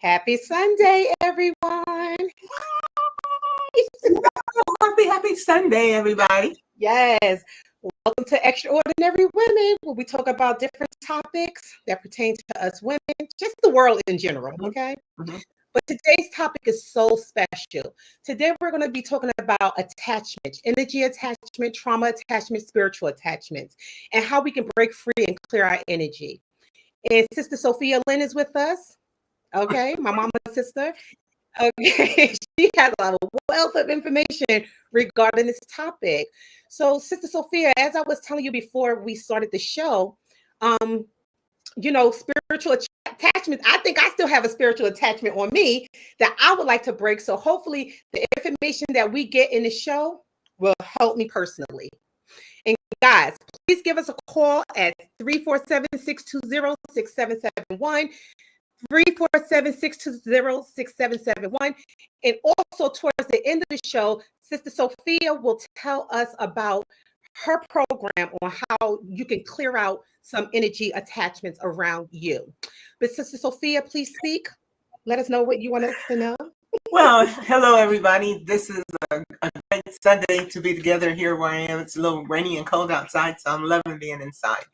Happy Sunday, everyone. Happy Sunday, everybody. Yes. Welcome to Extraordinary Women, where we talk about different topics that pertain to us women, just the world in general, okay? Mm-hmm. But today's topic is so special. Today, we're going to be talking about attachment, energy attachment, trauma attachment, spiritual attachments, and how we can break free and clear our energy. And Sister Sophia Lynn is with us. Okay, my mama's sister. Okay, she has a wealth of information regarding this topic. So, Sister Sophia, as I was telling you before we started the show, spiritual attachments, I think I still have a spiritual attachment on me that I would like to break. So hopefully the information that we get in the show will help me personally. And guys, please give us a call at 347-620-6771. 347-620-6771. And also towards the end of the show, Sister Sophia will tell us about her program on how you can clear out some energy attachments around you. But Sister Sophia, please speak. Let us know what you want us to know. Well, hello, everybody. This is a great Sunday to be together here where I am. It's a little rainy and cold outside, so I'm loving being inside.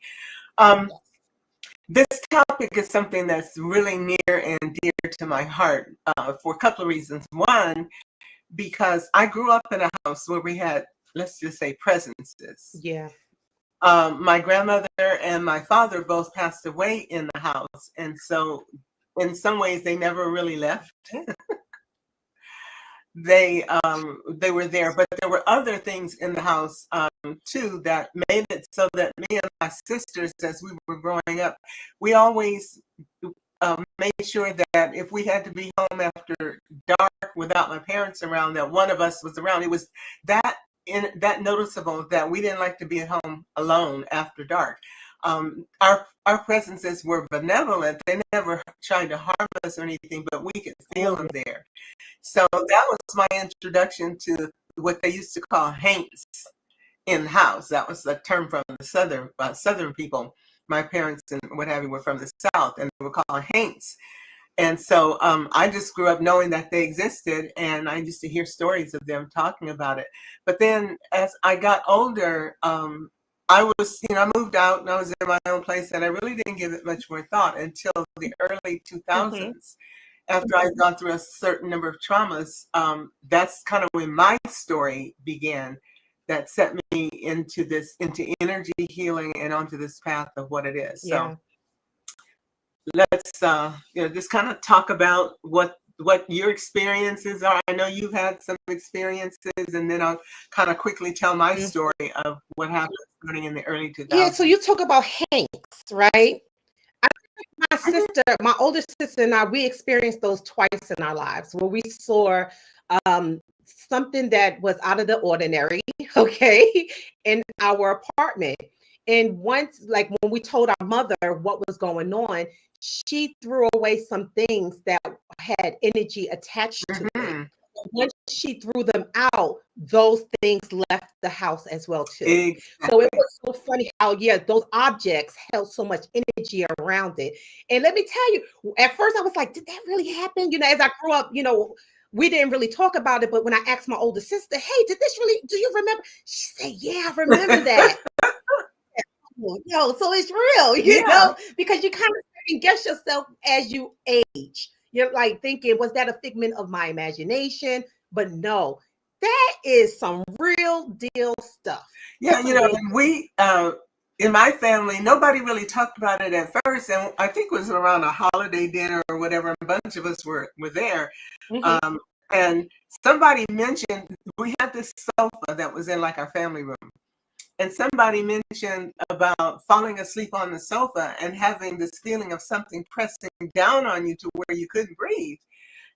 This topic is something that's really near and dear to my heart for a couple of reasons. One, because I grew up in a house where we had, let's just say, presences. Yeah. My grandmother and my father both passed away in the house. And so in some ways, they never really left. They were there, but there were other things in the house too that made it so that me and my sisters, as we were growing up, we always made sure that if we had to be home after dark without my parents around, that one of us was around. It was that noticeable that we didn't like to be at home alone after dark. Our presences were benevolent. They never tried to harm us or anything, but we could feel them there. So that was my introduction to what they used to call haints in the house. That was a term from the southern people. My parents and what have you were from the South, and they were called haints. And so I just grew up knowing that they existed, and I used to hear stories of them talking about it. But then as I got older, I moved out and I was in my own place, and I really didn't give it much more thought until the early 2000s. Mm-hmm. After I'd gone through a certain number of traumas, that's kind of when my story began, that set me into energy healing and onto this path of what it is. Yeah. So let's just kind of talk about what your experiences are. I know you've had some experiences, and then I'll kind of quickly tell my story of what happened starting in the early 2000s. Yeah, so you talk about haints, right? My sister, my older sister and I, we experienced those twice in our lives where we saw something that was out of the ordinary, okay, in our apartment. And once, like when we told our mother what was going on, she threw away some things that had energy attached to it. Once she threw them out, those things left the house as well too. Exactly. So it was so funny how, those objects held so much energy around it. And let me tell you, at first I was like, did that really happen? As I grew up, we didn't really talk about it. But when I asked my older sister, hey, do you remember? She said, yeah, I remember that. So it's real, you know, because you kind of second guess yourself as you age. You're like thinking, was that a figment of my imagination? But no, that is some real deal stuff. Yeah, we in my family, nobody really talked about it at first, and I think it was around a holiday dinner or whatever. A bunch of us were there, and somebody mentioned we had this sofa that was in like our family room, and somebody mentioned about falling asleep on the sofa and having this feeling of something pressing down on you to where you couldn't breathe,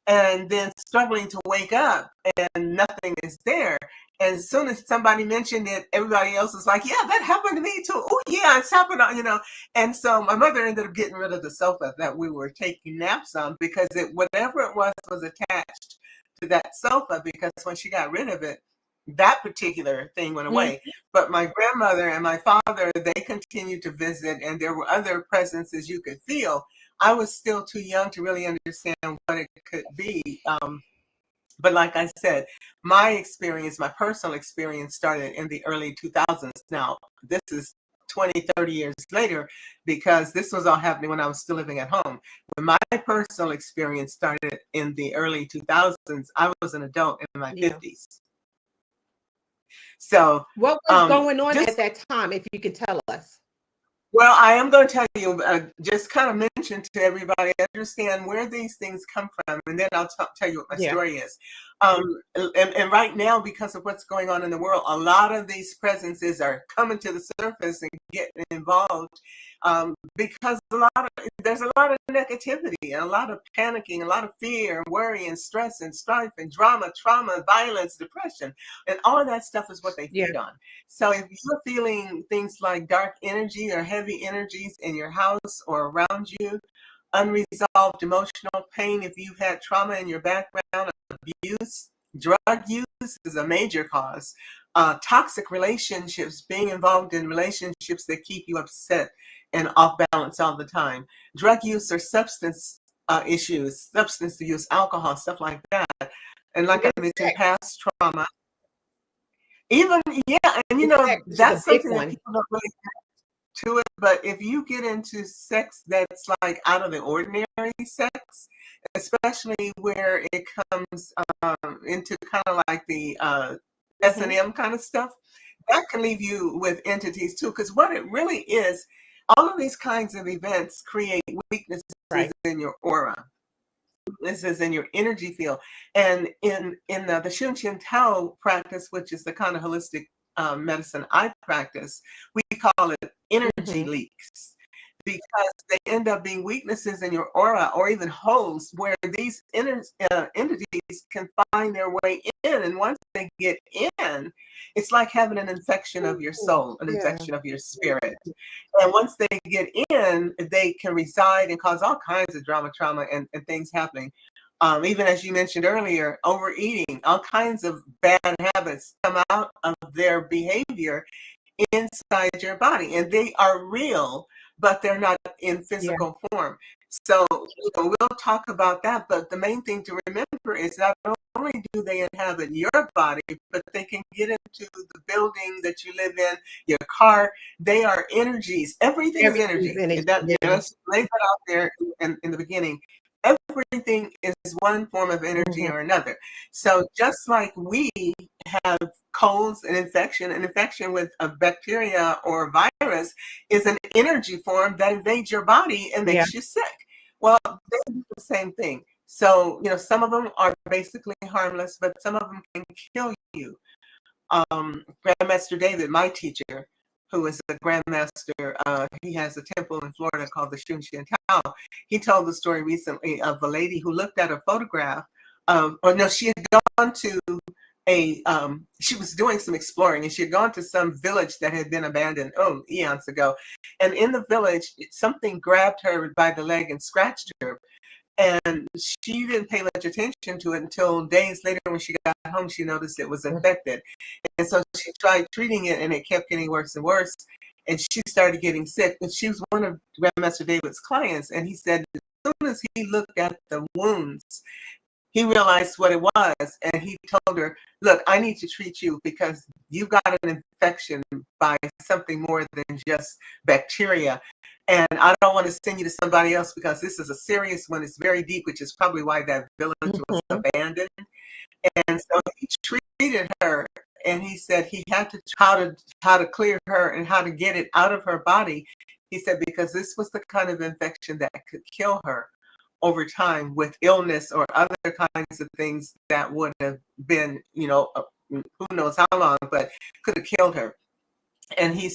and then struggling to wake up and nothing is there. And as soon as somebody mentioned it, everybody else was like, yeah, that happened to me too. Oh yeah, it's happened on, you know. And so my mother ended up getting rid of the sofa that we were taking naps on, because it, whatever it was attached to that sofa, because when she got rid of it, that particular thing went away. But my grandmother and my father, they continued to visit, and there were other presences you could feel. I was still too young to really understand what it could be. But like I said, my experience, my personal experience, started in the early 2000s. Now, this is 20, 30 years later, because this was all happening when I was still living at home. When my personal experience started in the early 2000s, I was an adult in my 50s. So what was going on just at that time, if you can tell us? well, I am going to tell you, just kind of mention to everybody, understand where these things come from, and then I'll tell you what my story is. And right now, because of what's going on in the world, a lot of these presences are coming to the surface and getting involved, because there's a lot of negativity, and a lot of panicking, a lot of fear and worry and stress and strife and drama, trauma, violence, depression, and all of that stuff is what they feed on. So if you're feeling things like dark energy or heavy energies in your house or around you, unresolved emotional pain, if you've had trauma in your background, abuse, drug use is a major cause. Toxic relationships, being involved in relationships that keep you upset and off balance all the time. Drug use or substance issues, substance abuse, alcohol, stuff like that. And like I mentioned, past trauma. Even, yeah, and you know, that's something that people don't really get to it, but if you get into sex that's like out of the ordinary sex, especially where it comes into kind of like the S&M kind of stuff, that can leave you with entities too, because what it really is, all of these kinds of events create weaknesses in your aura. This is in your energy field. And in the 𝐂𝐫𝐞𝐚 practice, which is the kind of holistic medicine I practice, we call it energy leaks, because they end up being weaknesses in your aura, or even holes where these entities can find their way in. And once they get in, it's like having an infection of your soul, an infection of your spirit. And once they get in, they can reside and cause all kinds of drama, trauma, and things happening. Even as you mentioned earlier, overeating, all kinds of bad habits come out of their behavior inside your body, and they are real, but they're not in physical form. So we'll talk about that, but the main thing to remember is not only do they inhabit your body, but they can get into the building that you live in, your car. They are energies. Everything is energy. Let's lay that out there in the beginning. Everything is one form of energy or another. So just like we have colds and an infection with a bacteria or a virus is an energy form that invades your body and makes you sick. Well, they do the same thing. So, you know, some of them are basically harmless, but some of them can kill you. Grandmaster David, my teacher, who is a grandmaster, he has a temple in Florida called the 𝐂𝐫𝐞𝐚. He told the story recently of a lady who looked at a photograph of, she had gone to she was doing some exploring, and she had gone to some village that had been abandoned eons ago. And in the village, something grabbed her by the leg and scratched her. And she didn't pay much attention to it until days later when she got home, she noticed it was infected. And so she tried treating it, and it kept getting worse and worse. And she started getting sick. And she was one of Grandmaster David's clients. And he said, as soon as he looked at the wounds, he realized what it was, and he told her, look, I need to treat you because you've got an infection by something more than just bacteria. And I don't want to send you to somebody else because this is a serious one. It's very deep, which is probably why that village was abandoned. And so he treated her, and he said he had to how to clear her and how to get it out of her body. He said because this was the kind of infection that could kill her over time with illness or other kinds of things that would have been, who knows how long, but could have killed her. And he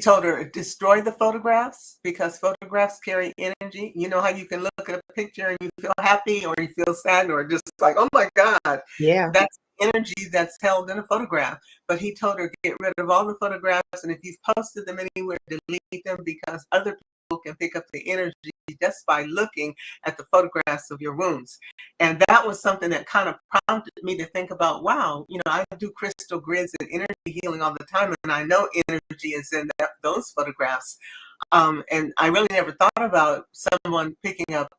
told her, destroy the photographs because photographs carry energy. You know how you can look at a picture and you feel happy or you feel sad or just like, oh my God, Yeah. that's energy that's held in a photograph. But he told her, get rid of all the photographs, and if you've posted them anywhere, delete them because other people can pick up the energy just by looking at the photographs of your wounds. And that was something that kind of prompted me to think about, wow, you know, I do crystal grids and energy healing all the time, and I know energy is in those photographs. And I really never thought about someone picking up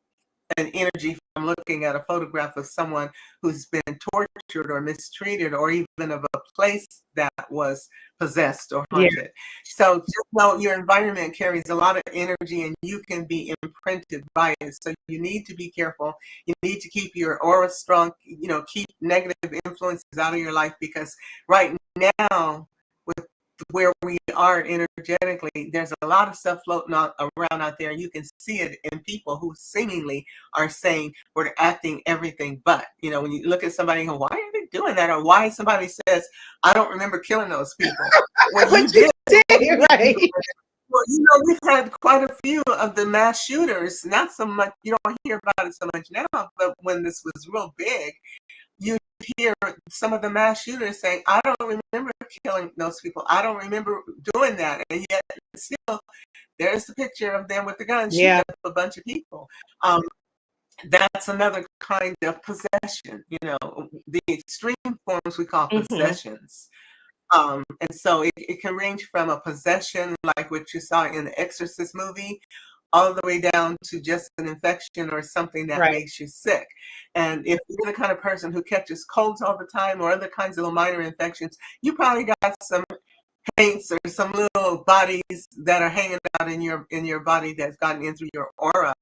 an energy from looking at a photograph of someone who's been tortured or mistreated, or even of a place that was possessed or Yeah. haunted. So just know your environment carries a lot of energy and you can be imprinted by it. So you need to be careful. You need to keep your aura strong, you know, keep negative influences out of your life, because right now, with where we are energetically, there's a lot of stuff floating around out there. You can see it in people who seemingly are saying we're acting everything but. You know, when you look at somebody and go, why are they doing that? Or why somebody says, I don't remember killing those people. Well, you did. Right. Well, you know, we've had quite a few of the mass shooters, not so much, you don't hear about it so much now, but when this was real big, you hear some of the mass shooters saying, I don't remember killing those people. I don't remember doing that. And yet still, there's the picture of them with the gun shooting up a bunch of people. That's another kind of possession. You know, the extreme forms we call possessions. And so it can range from a possession like what you saw in the Exorcist movie, all the way down to just an infection or something that makes you sick. And if you're the kind of person who catches colds all the time or other kinds of little minor infections, you probably got some paints or some little bodies that are hanging out in your body that's gotten in through your aura,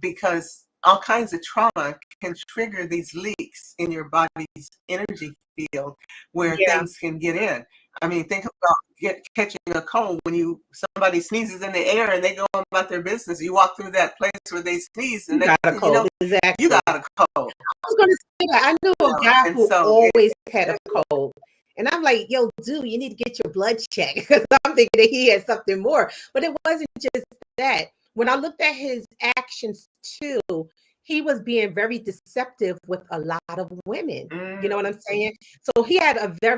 because all kinds of trauma can trigger these leaks in your body's energy field where things can get in. I mean, think about catching a cold. When somebody sneezes in the air and they go about their business, you walk through that place where they sneeze and you know, you got a cold. I was going to say that. I knew a guy who always had a cold. And I'm like, yo, dude, you need to get your blood checked, because I'm thinking that he had something more. But it wasn't just that. When I looked at his actions too, he was being very deceptive with a lot of women. You know what I'm saying? So he had a very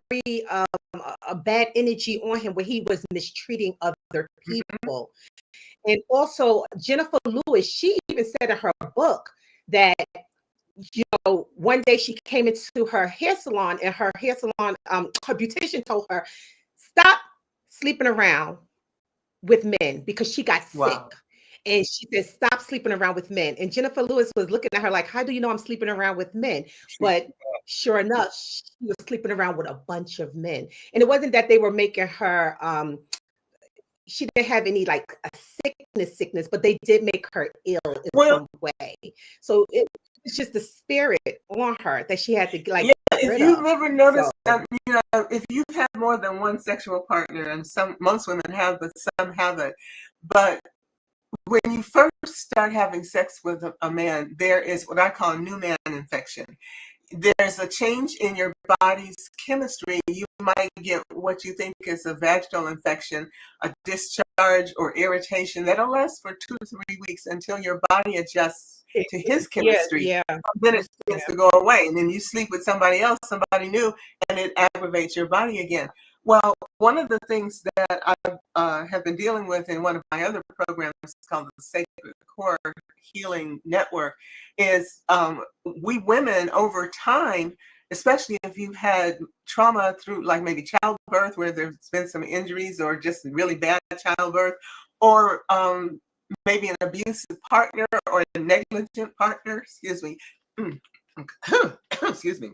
a bad energy on him where he was mistreating other people. And also Jennifer Lewis, she even said in her book that, you know, one day she came into her hair salon, and her hair salon, her beautician told her, stop sleeping around with men, because she got sick. And she said, stop sleeping around with men. And Jennifer Lewis was looking at her like, how do you know I'm sleeping around with men? But sure enough, she was sleeping around with a bunch of men. And it wasn't that they were making her, she didn't have any like a sickness, but they did make her ill in some way. So it's just the spirit on her that she had to like. Yeah, if you've ever noticed that, you know, if you've had more than one sexual partner, and most women have, but some haven't, but when you first start having sex with a man, there is what I call new man infection. There's a change in your body's chemistry. You might get what you think is a vaginal infection, a discharge or irritation that'll last for 2 to 3 weeks until your body adjusts to his chemistry. Then it begins to go away, and then you sleep with somebody else, somebody new, and it aggravates your body again. Well, one of the things that I have been dealing with in one of my other programs called the Sacred Core Healing Network is we women over time, especially if you've had trauma through like maybe childbirth where there's been some injuries or just really bad childbirth, or maybe an abusive partner or a negligent partner, excuse me, excuse me,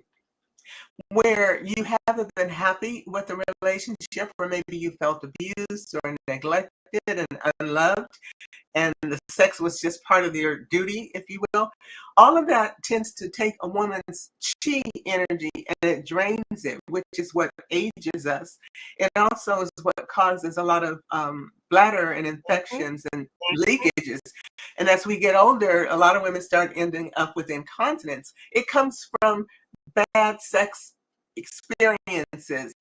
where you haven't been happy with the relationship, or maybe you felt abused or neglected and unloved, and the sex was just part of your duty, if you will. All of that tends to take a woman's chi energy and it drains it, which is what ages us. It also is what causes a lot of bladder and infections and leakages. And as we get older, a lot of women start ending up with incontinence. It comes from bad sex experiences,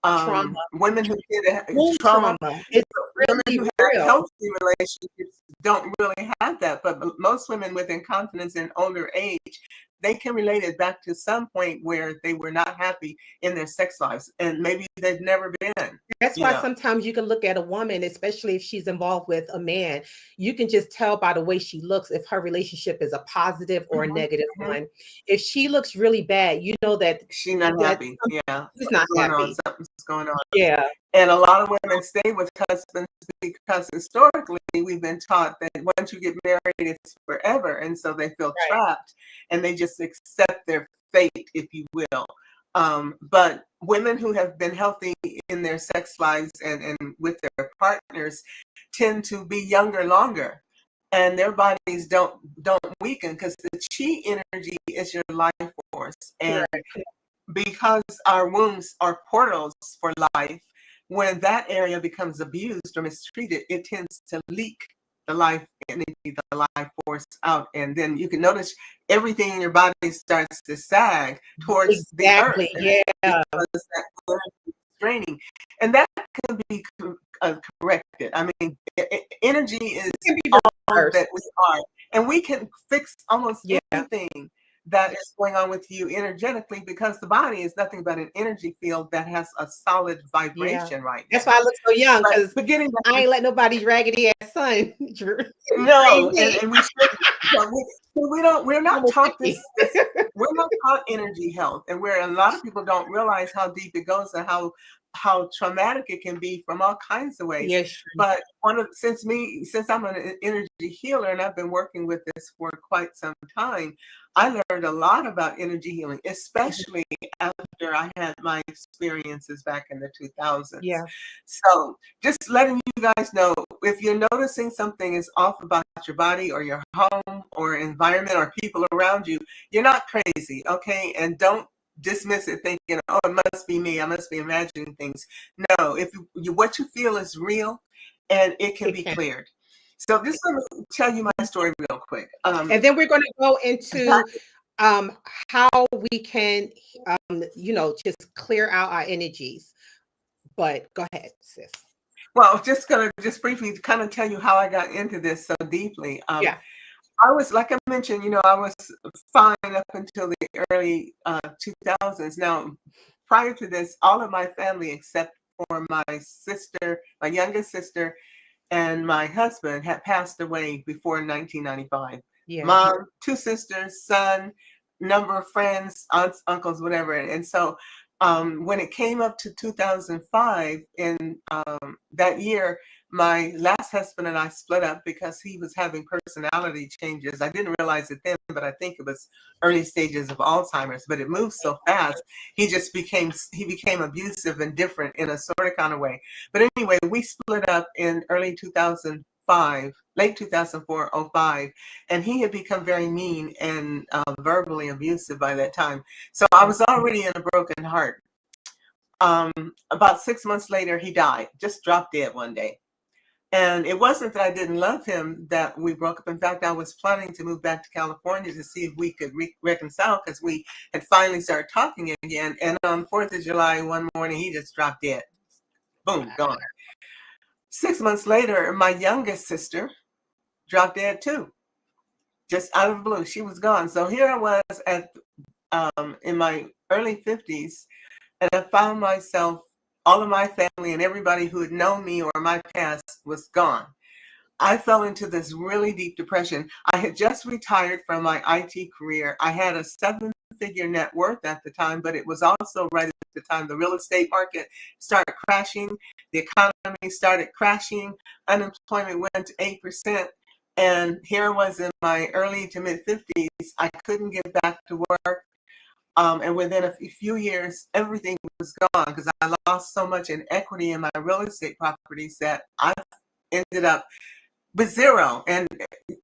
Trauma, women who get womb trauma, trauma. It's women really who have real. healthy relationships don't really have that. But most women with incontinence in older age, they can relate it back to some point where they were not happy in their sex lives, and maybe they've never been. That's You why know. sometimes you can look at a woman, especially if she's involved with a man, you can just tell by the way she looks if her relationship is a positive or a Mhm, negative mhm. one. If she looks really bad, you know that She not that happy. Yeah, she's not something's going on. happy. Something's going on. Yeah, And a lot of women stay with husbands because historically we've been taught that once you get married, it's forever. And so they feel right. trapped and they just accept their fate, if you will. But women who have been healthy in their sex lives and with their partners tend to be younger longer. And their bodies don't weaken because the chi energy is your life force. And Correct. because our wombs are portals for life, when that area becomes abused or mistreated, it tends to leak the life energy, the life force out. And then you can notice everything in your body starts to sag towards the earth. Exactly. And Yeah. because that energy is draining. And that can be corrected. I mean, energy is It can be all reversed. that we are. And we can fix almost Yeah. anything that is going on with you energetically because the body is nothing but an energy field that has a solid Yeah. vibration right That's now. why I look so young, because But getting back I ain't let nobody raggedy ass son drain no, me. and we shouldn't. But we're I'm not almost taught 50. we're not taught energy health, and where a lot of people don't realize how deep it goes and how traumatic it can be from all kinds of ways. Yes. But since I'm an energy healer and I've been working with this for quite some time, I learned a lot about energy healing, especially after I had my experiences back in the 2000s. Yeah. So just letting you guys know, if you're noticing something is off about your body or your home or environment or people around you, you're not crazy, okay? And don't dismiss it thinking, oh, it must be me. I must be imagining things. No, if what you feel is real and it can It be can. cleared. So just let me tell you my story real quick. And then we're going to go into how we can, just clear out our energies. But go ahead, sis. Well, just briefly kind of tell you how I got into this so deeply. Yeah. I was, like I mentioned, I was fine up until the early 2000s. Now, prior to this, all of my family, except for my sister, my youngest sister, and my husband, had passed away before 1995. Yeah. Mom, two sisters, son, number of friends, aunts, uncles, whatever. And so when it came up to 2005, in that year, my last husband and I split up because he was having personality changes. I didn't realize it then, but I think it was early stages of Alzheimer's, but it moved so fast. He became abusive and different in a sort of kind of way. But anyway, we split up in early 2005, late 2004, '05, and he had become very mean and verbally abusive by that time. So I was already in a broken heart. About 6 months later, he died, just dropped dead one day. And it wasn't that I didn't love him that we broke up. In fact, I was planning to move back to California to see if we could reconcile because we had finally started talking again. And on 4th of July, one morning, he just dropped dead. Boom, gone. 6 months later, my youngest sister dropped dead too, just out of the blue. She was gone. So here I was in my early 50s, and I found myself, all of my family and everybody who had known me or my past was gone. I fell into this really deep depression. I had just retired from my IT career. I had a seven-figure net worth at the time, but it was also right at the time the real estate market started crashing. The economy started crashing. Unemployment went to 8%. And here I was in my early to mid 50s. I couldn't get back to work. And within a few years, everything was gone because I lost so much in equity in my real estate properties that I ended up with zero. And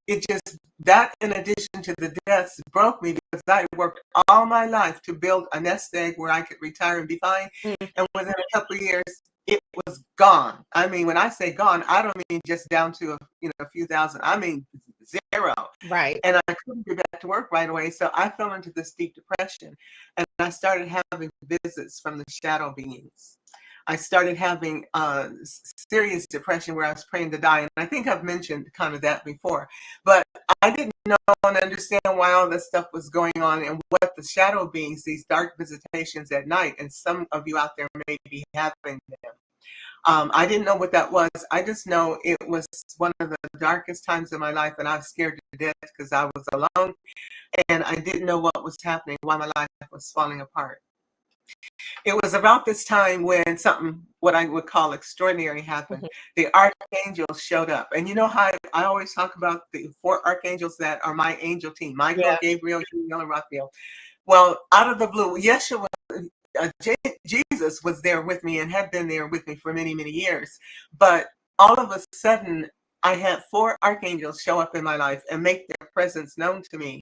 it just, that in addition to the deaths, broke me because I worked all my life to build a nest egg where I could retire and be fine. And within a couple of years, it was gone. I mean, when I say gone, I don't mean just down to a few thousand. I mean zero. Right. And I couldn't get back to work right away. So I fell into this deep depression, and I started having visits from the shadow beings. I started having serious depression where I was praying to die. And I think I've mentioned kind of that before. But I didn't know and understand why all this stuff was going on and what the shadow beings, these dark visitations at night, and some of you out there may be having them. I didn't know what that was. I just know it was one of the darkest times of my life, and I was scared to death because I was alone and I didn't know what was happening, why my life was falling apart. It was about this time when something, what I would call extraordinary, happened. The archangels showed up. And you know how I always talk about the 4 archangels that are my angel team, Michael, Yeah. Gabriel, Uriel, and Raphael. Well, out of the blue, Yeshua, Jesus was there with me and had been there with me for many, many years. But all of a sudden, I had 4 archangels show up in my life and make their presence known to me.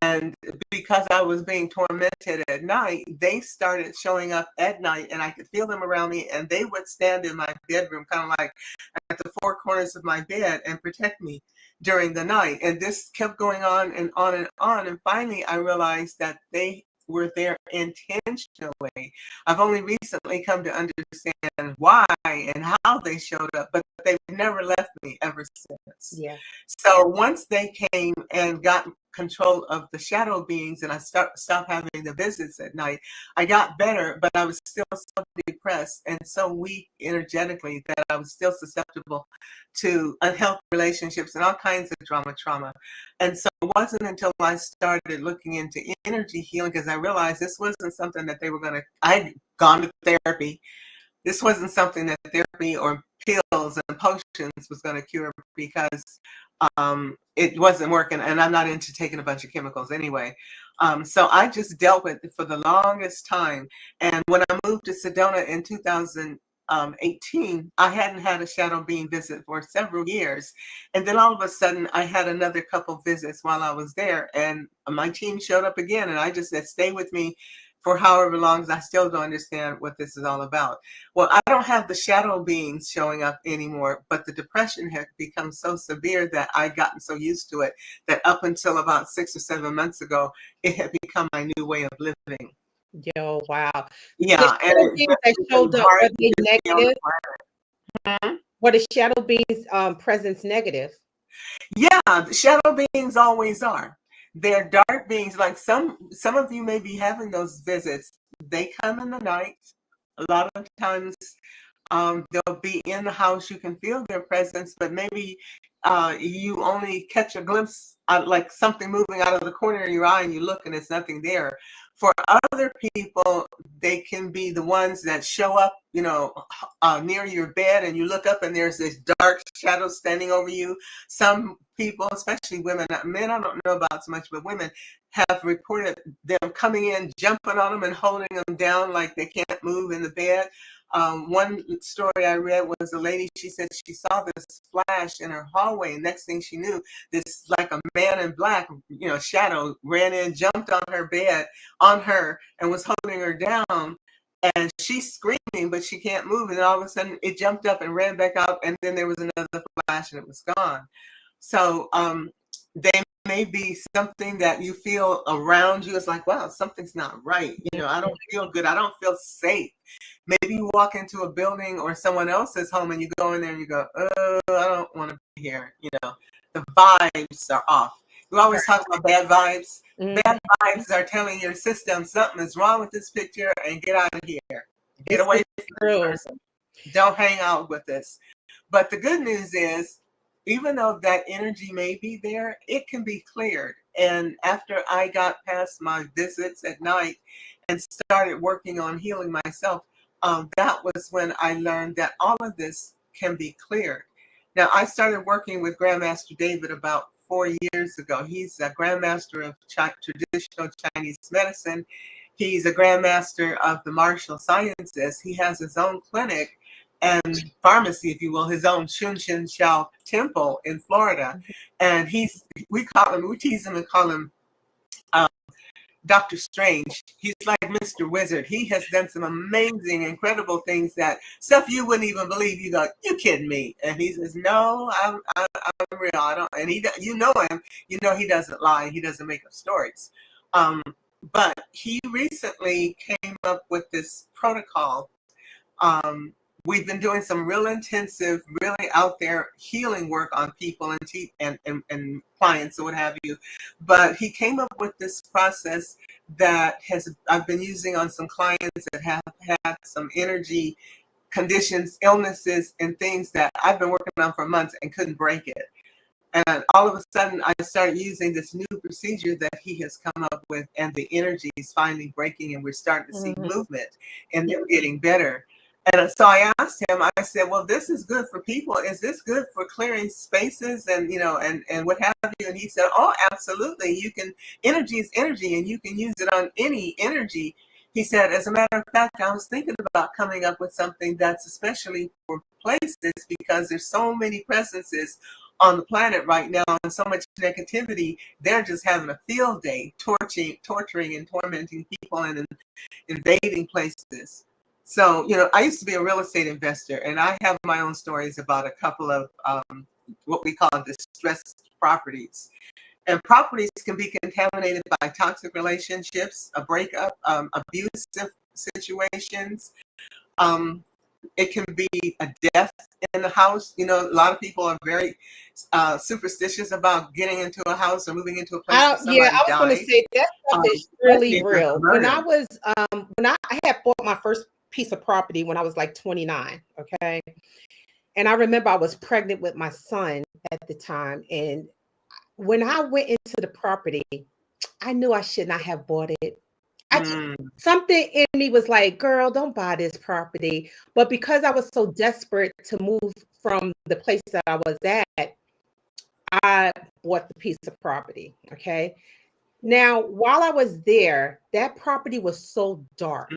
And because I was being tormented at night, they started showing up at night and I could feel them around me, and they would stand in my bedroom, kind of like at the 4 corners of my bed, and protect me during the night. And this kept going on and on and on. And finally, I realized that they were there intentionally. I've only recently come to understand why and how they showed up, but they've never left me ever since. Yeah. So once they came and got control of the shadow beings and I stopped having the visits at night, I got better, but I was still so depressed and so weak energetically that I was still susceptible to unhealthy relationships and all kinds of trauma. And so it wasn't until I started looking into energy healing, because I realized this wasn't something that they were going to, I'd gone to therapy. This wasn't something that therapy or pills and potions was going to cure, because it wasn't working, and I'm not into taking a bunch of chemicals anyway. So I just dealt with it for the longest time. And when I moved to Sedona in 2018, I hadn't had a shadow being visit for several years. And then all of a sudden, I had another couple visits while I was there, and my team showed up again, and I just said, stay with me for however long. I still don't understand what this is all about. Well, I don't have the shadow beings showing up anymore, but the depression had become so severe that I'd gotten so used to it that up until about 6 or 7 months ago, it had become my new way of living. Yo, wow. Yeah, The shadow beings that showed up, were they negative? Were the shadow beings presence negative? Yeah, the shadow beings always are. They're dark beings. Like some of you may be having those visits. They come in the night. A lot of times they'll be in the house. You can feel their presence, but maybe you only catch a glimpse, like something moving out of the corner of your eye, and you look and it's nothing there. For other people, they can be the ones that show up, you know, near your bed, and you look up and there's this dark shadow standing over you. Some people, especially women, men I don't know about so much, but women have reported them coming in, jumping on them and holding them down like they can't move in the bed. One story I read was a lady, she said she saw this flash in her hallway, and next thing she knew, this like a man in black, you know, shadow ran in, jumped on her bed, on her, and was holding her down. And she's screaming, but she can't move. And all of a sudden it jumped up and ran back out, and then there was another flash and it was gone. So they may be something that you feel around you. It's like, wow, something's not right. You know, I don't feel good. I don't feel safe. Maybe you walk into a building or someone else's home and you go in there and you go, oh, I don't want to be here. You know, the vibes are off. We always talk about bad vibes. Bad vibes are telling your system something is wrong with this picture and get out of here. Get away from this person. Don't hang out with this. But the good news is, even though that energy may be there, it can be cleared. And after I got past my visits at night and started working on healing myself, that was when I learned that all of this can be cleared. Now, I started working with Grandmaster David about 4 years ago. He's a Grandmaster of traditional Chinese medicine. He's a Grandmaster of the martial sciences. He has his own clinic and pharmacy, if you will, his own Shunshin Shao temple in Florida. And we tease him and call him Dr. Strange. He's like Mr. Wizard. He has done some amazing, incredible things, that stuff you wouldn't even believe. You go, you kidding me? And he says, no, I'm real. I don't. And you know him. You know he doesn't lie. He doesn't make up stories. But he recently came up with this protocol We've been doing some real intensive, really out there healing work on people and clients or what have you. But he came up with this process that I've been using on some clients that have had some energy conditions, illnesses, and things that I've been working on for months and couldn't break it. And all of a sudden, I started using this new procedure that he has come up with, and the energy is finally breaking, and we're starting to see movement, and they're getting better. And so I asked him, I said, well, this is good for people. Is this good for clearing spaces and, and what have you? And he said, oh, absolutely. Energy is energy, and you can use it on any energy. He said, as a matter of fact, I was thinking about coming up with something that's especially for places, because there's so many presences on the planet right now and so much negativity. They're just having a field day, torturing and tormenting people and invading places. So, I used to be a real estate investor, and I have my own stories about a couple of what we call distressed properties. And properties can be contaminated by toxic relationships, a breakup, abusive situations. It can be a death in the house. A lot of people are very superstitious about getting into a house or moving into a place where somebody I was going to say that stuff is really real. When I had bought my first piece of property when I was like 29, okay? And I remember I was pregnant with my son at the time. And when I went into the property, I knew I should not have bought it. Something in me was like, girl, don't buy this property. But because I was so desperate to move from the place that I was at, I bought the piece of property. Okay. Now, while I was there, that property was so dark.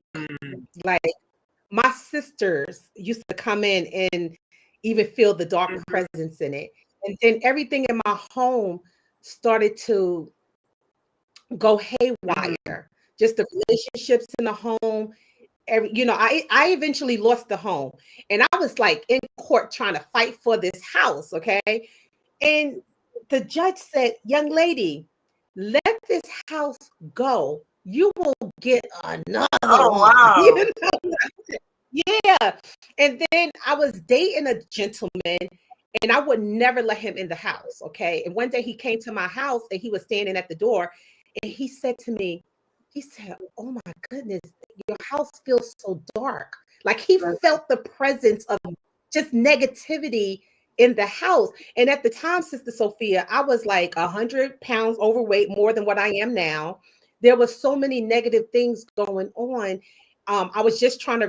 Like, my sisters used to come in and even feel the dark presence in it. And then everything in my home started to go haywire. Just the relationships in the home. I eventually lost the home, and I was like in court trying to fight for this house. Okay. And the judge said, young lady, let this house go. You will get another one. Wow. Yeah. And then I was dating a gentleman, and I would never let him in the house. Okay. And one day he came to my house, and he was standing at the door, and he said to me, oh my goodness, your house feels so dark. Like, he felt the presence of just negativity in the house. And at the time, Sister Sophia, I was like 100 pounds overweight, more than what I am now. There was so many negative things going on. I was just trying to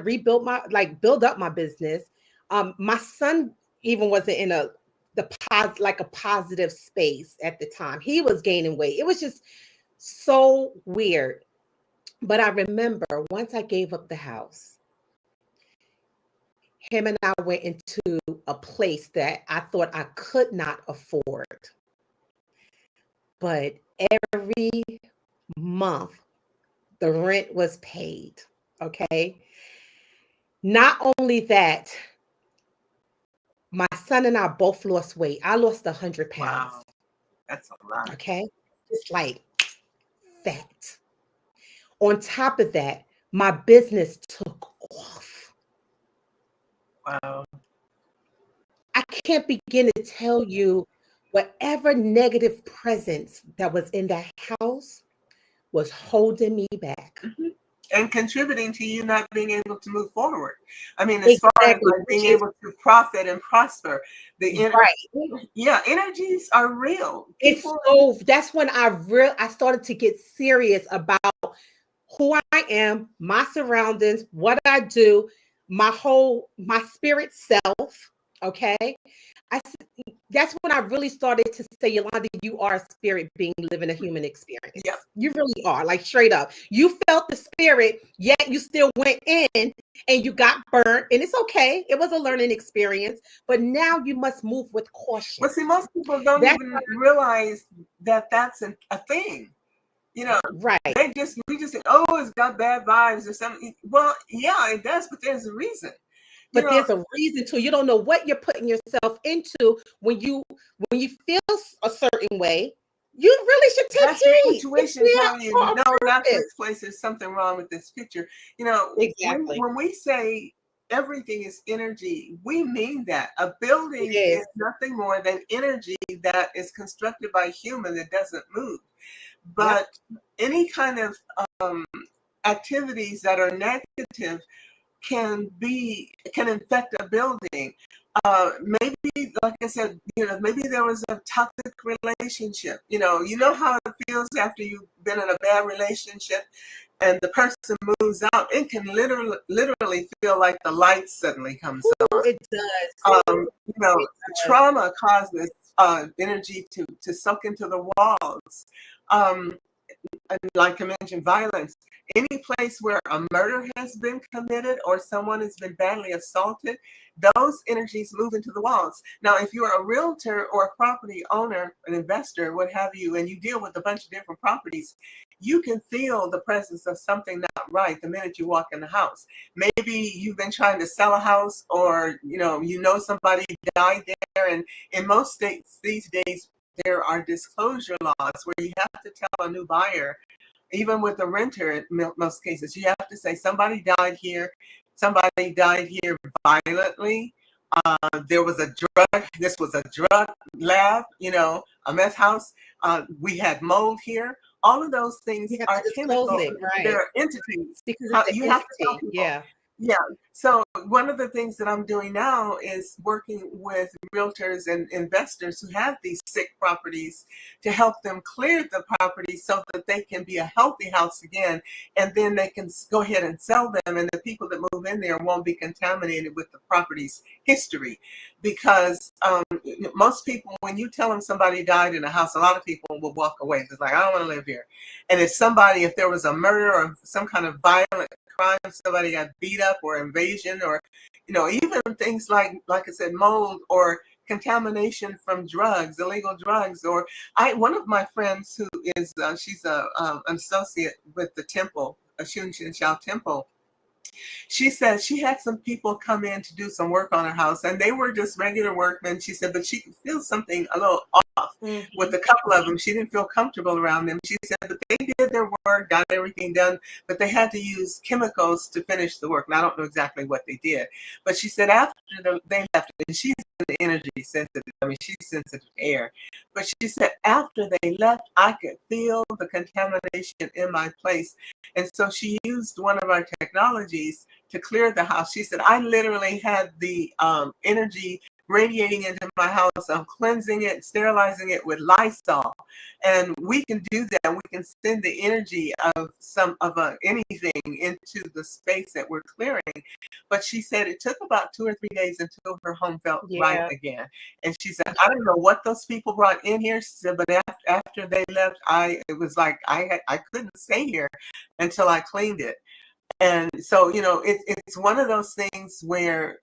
build up my business. My son even wasn't in a positive space at the time. He was gaining weight. It was just so weird. But I remember once I gave up the house, him and I went into a place that I thought I could not afford. But every month, the rent was paid. Okay. Not only that, my son and I both lost weight. I lost 100 pounds. Wow. That's a lot. Okay. It's like fat. On top of that, my business took off. Wow. I can't begin to tell you whatever negative presence that was in that house was holding me back. And contributing to you not being able to move forward. I mean, as far as like being able to profit and prosper, energies are real. That's when I started to get serious about who I am, my surroundings, what I do, my spirit self. Okay. That's when I really started to say, Yolanda, you are a spirit being living a human experience. Yep. You really are, like, straight up. You felt the spirit, yet you still went in and you got burnt. And it's okay. It was a learning experience. But now you must move with caution. But see, most people don't even realize that that's a thing. Right. We just say, oh, it's got bad vibes or something. Well, yeah, it does, but there's a reason. But there's a reason to. You don't know what you're putting yourself into when you feel a certain way. You really should take heed. Situation telling you, no, not this place. There's something wrong with this picture. Exactly. When we say everything is energy. We mean that. A building It is nothing more than energy that is constructed by a human that doesn't move. Yep. But any kind of um, activities that are negative can infect a building. Maybe, like I said, maybe there was a toxic relationship. You know how it feels after you've been in a bad relationship and the person moves out. It can literally feel like the light suddenly comes Ooh, on. it does. It does. Trauma causes energy to soak into the walls. Um, and like I mentioned, violence. Any place where a murder has been committed or someone has been badly assaulted, those energies move into the walls. Now, if you're a realtor or a property owner, an investor, what have you, and you deal with a bunch of different properties, you can feel the presence of something not right the minute you walk in the house. Maybe you've been trying to sell a house, or somebody died there, and in most states these days there are disclosure laws where you have to tell a new buyer, even with a renter in most cases, you have to say somebody died here violently. There was a this was a drug lab, a meth house. We had mold here. All of those things You have to are disclose chemical. it, right? They're entities. Because it's You an have to tell entity. people. Yeah. Yeah. So one of the things that I'm doing now is working with realtors and investors who have these sick properties to help them clear the property so that they can be a healthy house again, and then they can go ahead and sell them, and the people that move in there won't be contaminated with the property's history. Because most people, when you tell them somebody died in a house, a lot of people will walk away. It's like, I don't want to live here. And if there was a murder or some kind of violent crime, somebody got beat up, or invasion, or even things like I said, mold or contamination from drugs, illegal drugs. Or one of my friends who is she's an associate with the temple, a 𝐂𝐫𝐞𝐚𝐤𝐢𝐧𝑠 temple. She said she had some people come in to do some work on her house, and they were just regular workmen. She said, but she could feel something a little off with a couple of them. She didn't feel comfortable around them. She said, but they did their work, got everything done, but they had to use chemicals to finish the work. And I don't know exactly what they did, but she said after they left, and she's energy sensitive. I mean, she's sensitive to air. But she said after they left, I could feel the contamination in my place. And so she used one of our technologies to clear the house. She said, I literally had the energy radiating into my house. I'm cleansing it, sterilizing it with Lysol. And we can do that. We can send the energy of anything into the space that we're clearing. But she said it took about 2 or 3 days until her home felt right Yeah. again. And she said, I don't know what those people brought in here. She said, but after they left, it was like I couldn't stay here until I cleaned it. And so, it's one of those things where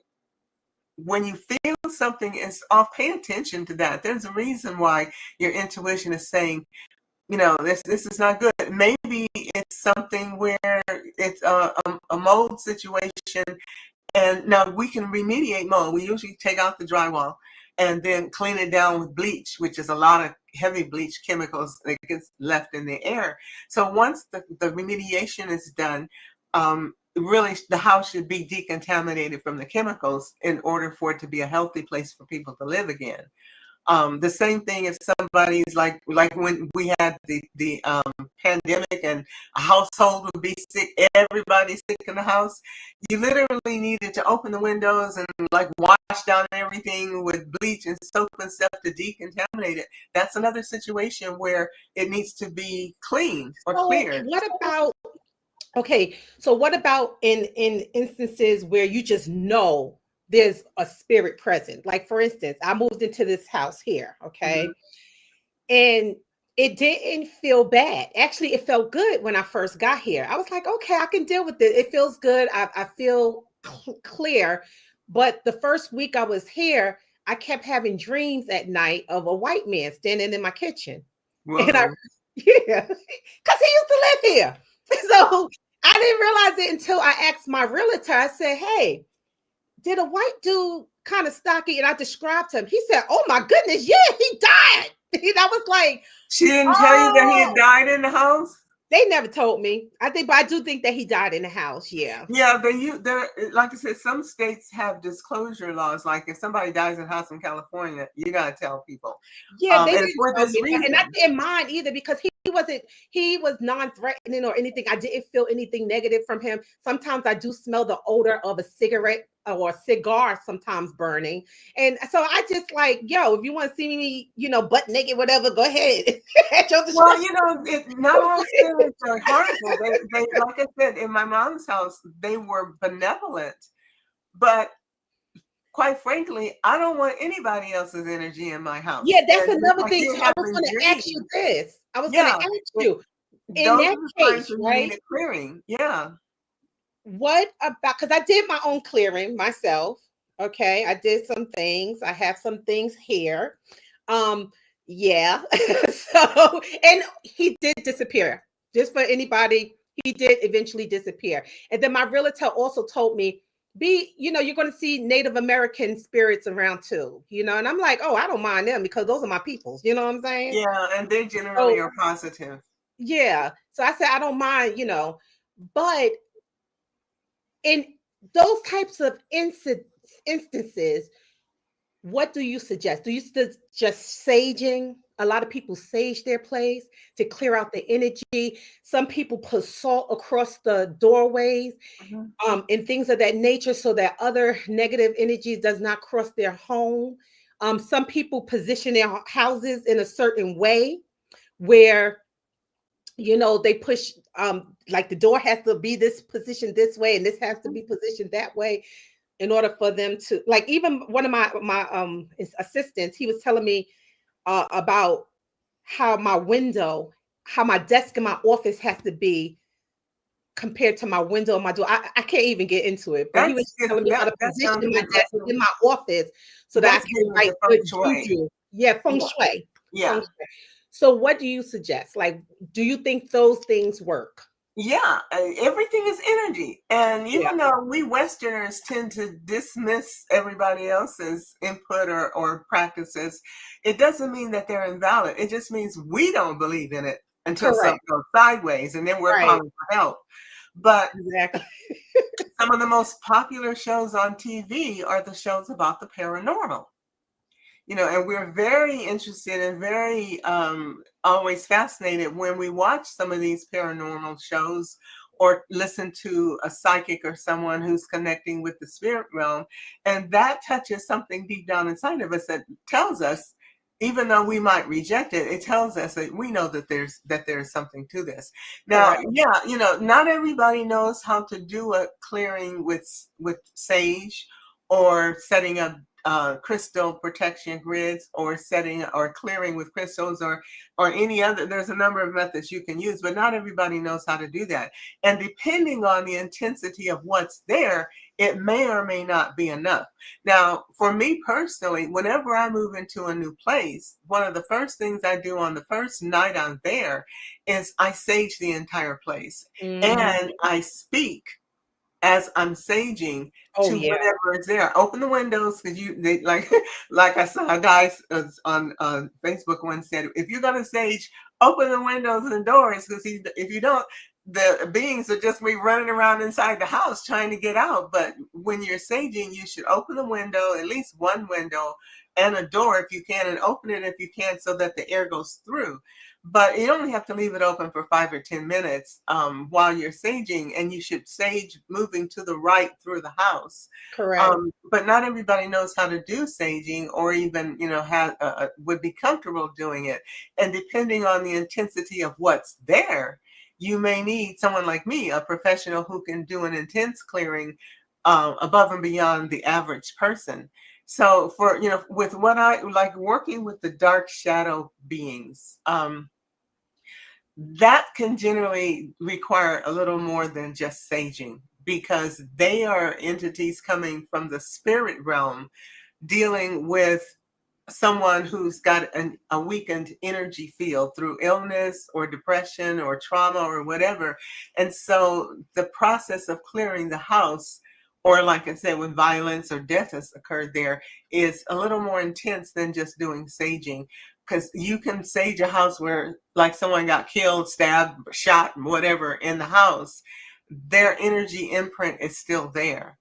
when you feel something is off, pay attention to that. There's a reason why your intuition is saying, this is not good. Maybe it's something where it's a mold situation. And now we can remediate mold. We usually take out the drywall and then clean it down with bleach, which is a lot of heavy bleach chemicals that gets left in the air. So once the remediation is done, really the house should be decontaminated from the chemicals in order for it to be a healthy place for people to live again. The same thing if somebody's like when we had the pandemic and a household would be sick, everybody's sick in the house. You literally needed to open the windows and like wash down everything with bleach and soap and stuff to decontaminate it. That's another situation where it needs to be cleaned or cleared. What about in instances where you just know there's a spirit present? Like, for instance, I moved into this house here, okay? And it didn't feel bad. Actually, it felt good when I first got here. I was like, okay, I can deal with it. It feels good. I feel clear. But the first week I was here, I kept having dreams at night of a white man standing in my kitchen. And Whoa. yeah, because he used to live here. So I didn't realize it until I asked my realtor. I said, hey, did a white dude kind of stocky? And I described him. He said, oh my goodness, yeah, he died. And I was like, She didn't tell you that he had died in the house? They never told me. I think, but I do think that he died in the house. Yeah. Yeah, there, like I said, some states have disclosure laws. Like if somebody dies in a house in California, you gotta tell people. Yeah, they And didn't for tell this me, and I reason. didn't mind either because he was non-threatening or anything. I didn't feel anything negative from him. Sometimes I do smell the odor of a cigarette or a cigar sometimes burning. And so I just like, yo, if you want to see me, butt naked, whatever, go ahead. At your Well, discretion. not all spirits are harmful. They, like I said, in my mom's house, they were benevolent. But quite frankly, I don't want anybody else's energy in my Yeah, house. that's And just another like thing. you So I was having going to ask you dreams, this. I was going to yeah, ask it, you in those that are the times case, when you need right? a clearing. Yeah. What about, because I did my own clearing myself. Okay. I did some things. I have some things here. Yeah. So, and he did disappear. Just for anybody, he did eventually disappear. And then my realtor also told me, you're going to see Native American spirits around too, and I'm like, oh, I don't mind them because those are my peoples. You know what I'm saying? Yeah, and they generally So, are positive. yeah. So I said, I don't mind, but in those types of instances, what do you suggest? Do you just saging? A lot of people sage their place to clear out the energy. Some people put salt across the doorways, Mhm. and things of that nature, so that other negative energies does not cross their home. Some people position their houses in a certain way where they push, like the door has to be this position this way and this has to be positioned that way in order for them to, like, even one of my assistants, he was telling me about how my desk in my office has to be compared to my window and my door. I can't even get into it, but he was That's good. telling me how to That sounds position my good. desk in my office so that I That's can getting write into feng good shui. juju. Yeah, feng Yeah. shui. Feng Yeah. shui. So what do you suggest? Like, do you think those things work? Yeah, everything is energy. And Yeah, even though we Westerners tend to dismiss everybody else's input or practices, it doesn't mean that they're invalid. It just means we don't believe in it until correct. something goes sideways and then we're Right. calling for help. But Exactly. some of the most popular shows on TV are the shows about the paranormal. And we're very interested and very always fascinated when we watch some of these paranormal shows or listen to a psychic or someone who's connecting with the spirit realm. And that touches something deep down inside of us that tells us, even though we might reject it, it tells us that we know that there's something to this. Now, Correct. yeah, not everybody knows how to do a clearing with sage or setting up crystal protection grids or setting or clearing with crystals or any other. There's a number of methods you can use, but not everybody knows how to do that. And depending on the intensity of what's there, it may or may not be enough. Now, for me personally, whenever I move into a new place, one of the first things I do on the first night I'm there is I sage the entire place Mhm. and I speak as I'm saging Oh to yeah. whatever is there. Open the windows because they like like I saw a guy on Facebook once said, if you're gonna sage, open the windows and doors because if you don't, the beings will just be running around inside the house trying to get out. But when you're saging, you should open the window, at least one window and a door if you can, and open it if you can so that the air goes through. But you only have to leave it open for 5 or 10 minutes while you're saging, and you should sage moving to the right through the house. Correct. But not everybody knows how to do saging, or even would be comfortable doing it. And depending on the intensity of what's there, you may need someone like me, a professional who can do an intense clearing above and beyond the average person. So with what I like working with the dark shadow beings, that can generally require a little more than just saging because they are entities coming from the spirit realm dealing with someone who's got a weakened energy field through illness or depression or trauma or whatever. And so the process of clearing the house, or like I said, when violence or death has occurred there, is a little more intense than just doing saging. because you can sage a house where like someone got killed, stabbed, shot, whatever in the house, their energy imprint is still there.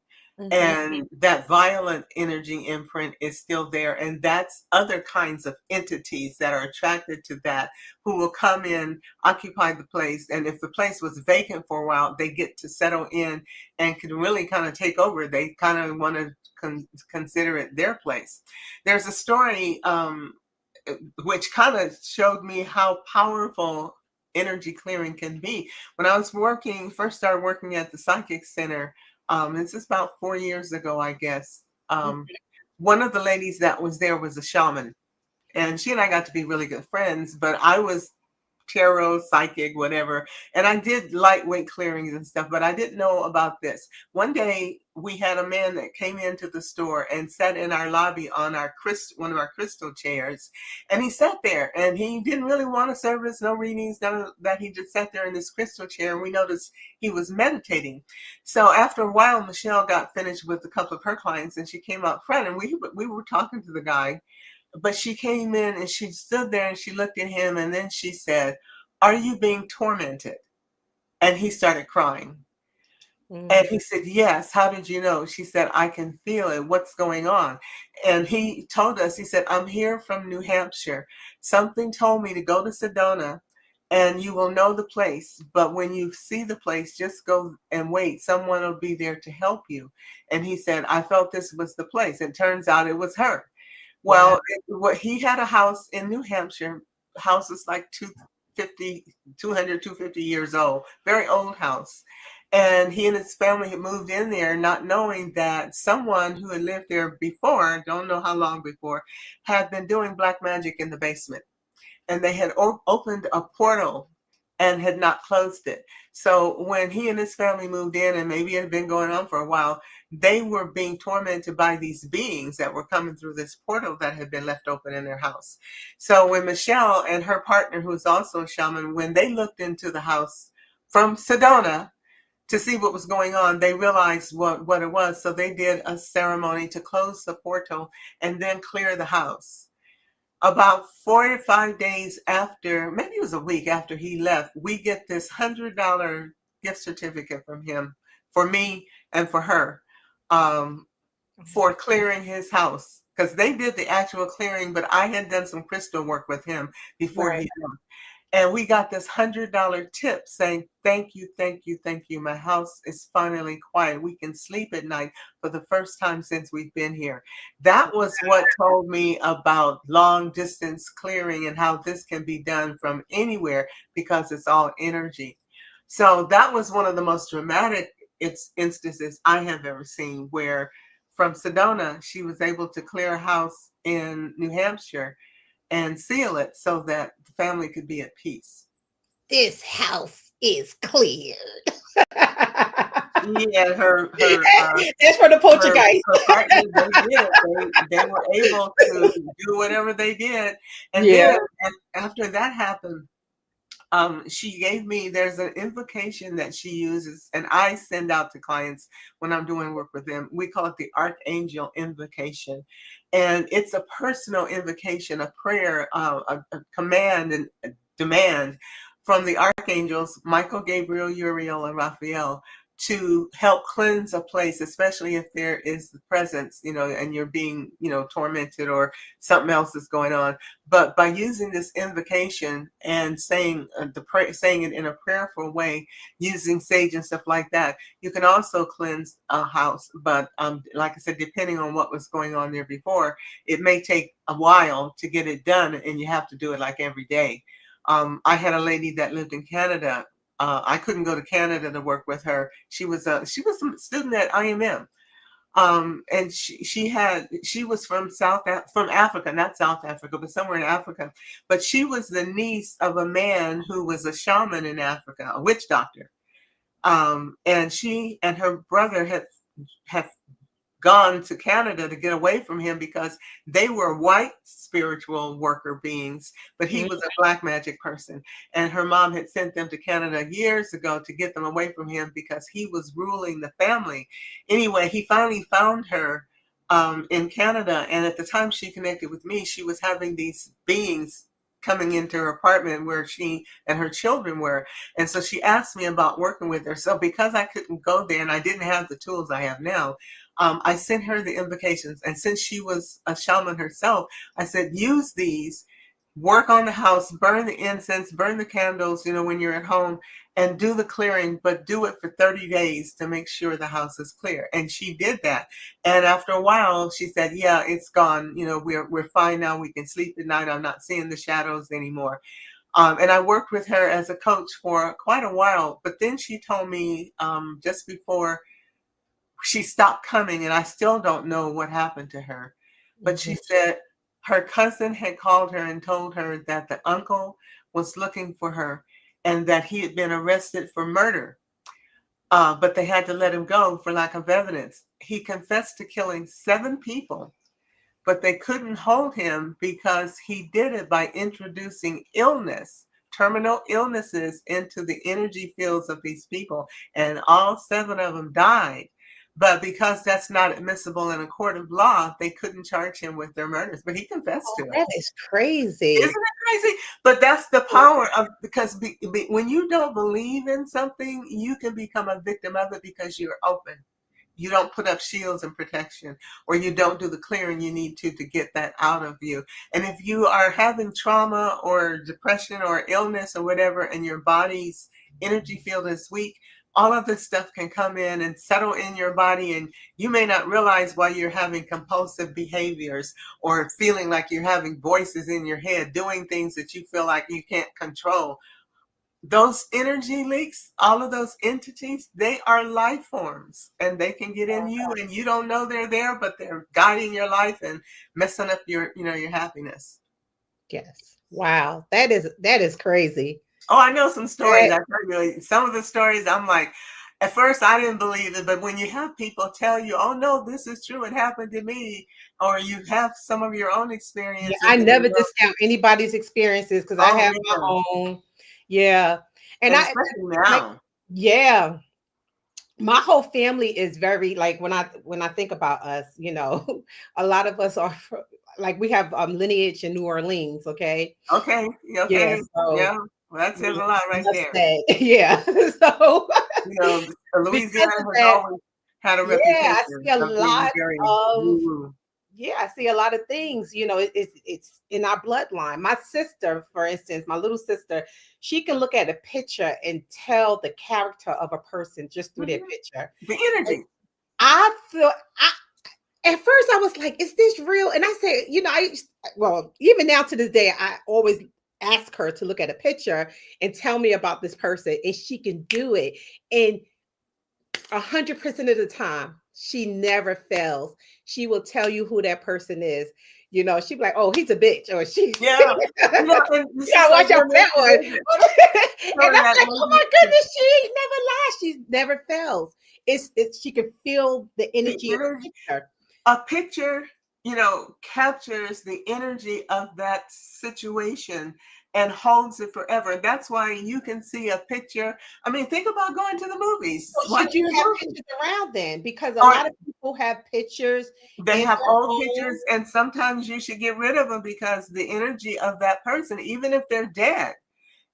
And that violent energy imprint is still there. And that's other kinds of entities that are attracted to that, who will come in, occupy the place. And if the place was vacant for a while, they get to settle in and can really kind of take over. They kind of want to consider it their place. There's a story which kind of showed me how powerful energy clearing can be. When I was first started working at the Psychic Center, this is about 4 years ago, I guess. One of the ladies that was there was a shaman, and she and I got to be really good friends, but I was tarot, psychic, whatever. And I did lightweight clearings and stuff, but I didn't know about this. One day we had a man that came into the store and sat in our lobby on one of our crystal chairs. And he sat there and he didn't really want a service, no readings, none of that. He just sat there in this crystal chair, and we noticed he was meditating. So after a while, Michelle got finished with a couple of her clients and she came out front, and we were talking to the guy. But she came in and she stood there and she looked at him, and then she said, "Are you being tormented?" And he started crying. And he said, "Yes. How did you know?" She said, "I can feel it. What's going on?" And he told us, he said, "I'm here from New Hampshire. Something told me to go to Sedona, and you will know the place. But when you see the place, just go and wait. Someone will be there to help you." And he said, "I felt this was the place." It turns out it was her. Well, he had a house in New Hampshire. House is like 250 years old, very old house. And he and his family had moved in there, not knowing that someone who had lived there before, don't know how long before, had been doing black magic in the basement. And they had opened a portal and had not closed it. So when he and his family moved in, and maybe it had been going on for a while, they were being tormented by these beings that were coming through this portal that had been left open in their house. So when Michelle and her partner, who's also a shaman, when they looked into the house from Sedona to see what was going on, they realized what it was. So they did a ceremony to close the portal and then clear the house. About 4 to 5 days after, maybe it was a week after he left, we get this $100 gift certificate from him for me and for her, for clearing his house. Because they did the actual clearing, but I had done some crystal work with him before he left. And we got this $100 tip saying, "Thank you, thank you, thank you. My house is finally quiet. We can sleep at night for the first time since we've been here." That was what told me about long distance clearing and how this can be done from anywhere because it's all energy. So that was one of the most dramatic instances I have ever seen, where from Sedona, she was able to clear a house in New Hampshire and seal it so that the family could be at peace. This house is cleared. Yeah, that's for the poltergeist. her partner, they did it. They were able to do whatever they did. And then after that happened, she gave me, there's an invocation that she uses, and I send out to clients when I'm doing work with them. We call it the Archangel Invocation. And it's a personal invocation, a prayer, a command and a demand from the archangels, Michael, Gabriel, Uriel, and Raphael, to help cleanse a place, especially if there is the presence, and you're being, tormented or something else is going on. But by using this invocation and saying saying it in a prayerful way, using sage and stuff like that, you can also cleanse a house. But like I said, depending on what was going on there before, it may take a while to get it done, and you have to do it like every day. I had a lady that lived in Canada. I couldn't go to Canada to work with her. She was a student at IMM. And she was from Africa, not South Africa, but somewhere in Africa. But she was the niece of a man who was a shaman in Africa, a witch doctor. And she and her brother have gone to Canada to get away from him because they were white spiritual worker beings, but he was a black magic person. And her mom had sent them to Canada years ago to get them away from him because he was ruling the family. Anyway, he finally found her in Canada. And at the time she connected with me, she was having these beings coming into her apartment where she and her children were. And so she asked me about working with her. So because I couldn't go there and I didn't have the tools I have now, I sent her the invocations. And since she was a shaman herself, I said, use these, work on the house, burn the incense, burn the candles, when you're at home, and do the clearing, but do it for 30 days to make sure the house is clear. And she did that. And after a while, she said, yeah, it's gone. We're fine now. We can sleep at night. I'm not seeing the shadows anymore. And I worked with her as a coach for quite a while. But then she told me just before she stopped coming, and I still don't know what happened to her. But she said her cousin had called her and told her that the uncle was looking for her and that he had been arrested for murder. But they had to let him go for lack of evidence. He confessed to killing 7 people, but they couldn't hold him because he did it by introducing terminal illnesses into the energy fields of these people. And all 7 of them died. But because that's not admissible in a court of law, they couldn't charge him with their murders. But he confessed to it. That is crazy. Isn't it crazy? But that's the power of, because when you don't believe in something, you can become a victim of it because you're open. You don't put up shields and protection, or you don't do the clearing you need to get that out of you. And if you are having trauma or depression or illness or whatever, and your body's energy field is weak, all of this stuff can come in and settle in your body, and you may not realize why you're having compulsive behaviors or feeling like you're having voices in your head, doing things that you feel like you can't control. Those energy leaks, all of those entities, they are life forms, and they can get in you, and you don't know they're there, but they're guiding your life and messing up your happiness. Yes. Wow. That is crazy. Oh, I know some stories. I tell you, some of the stories, I'm like, at first I didn't believe it, but when you have people tell you, oh no, this is true, it happened to me, or you have some of your own experiences. Yeah, I never discount anybody's experiences because I have my own. Yeah. And especially now. Yeah. My whole family is very, like, when I think about us, a lot of us are like, we have lineage in New Orleans. Okay. Okay. Yeah. So, yeah. Well, that says a lot right there. Yeah. So, Louisiana has always had a reputation. Yeah, I see a lot of. Yeah, I see a lot of things. It's in our bloodline. My sister, for instance, my little sister, she can look at a picture and tell the character of a person just through their picture. The energy. At first I was like, is this real? And I said, even now to this day, I always ask her to look at a picture and tell me about this person, and she can do it. And 100% of the time, she never fails. She will tell you who that person is. She'd be like, "Oh, he's a bitch," or she. Yeah. Watch out for that one. And I'm like, "Oh my goodness, she never lies. She never fails." It's she can feel the energy of a picture. A picture, captures the energy of that situation and holds it forever. That's why you can see a picture. I mean, think about going to the movies. So should you have pictures around then? Because a lot of people have pictures. They have old pictures, and sometimes you should get rid of them because the energy of that person, even if they're dead,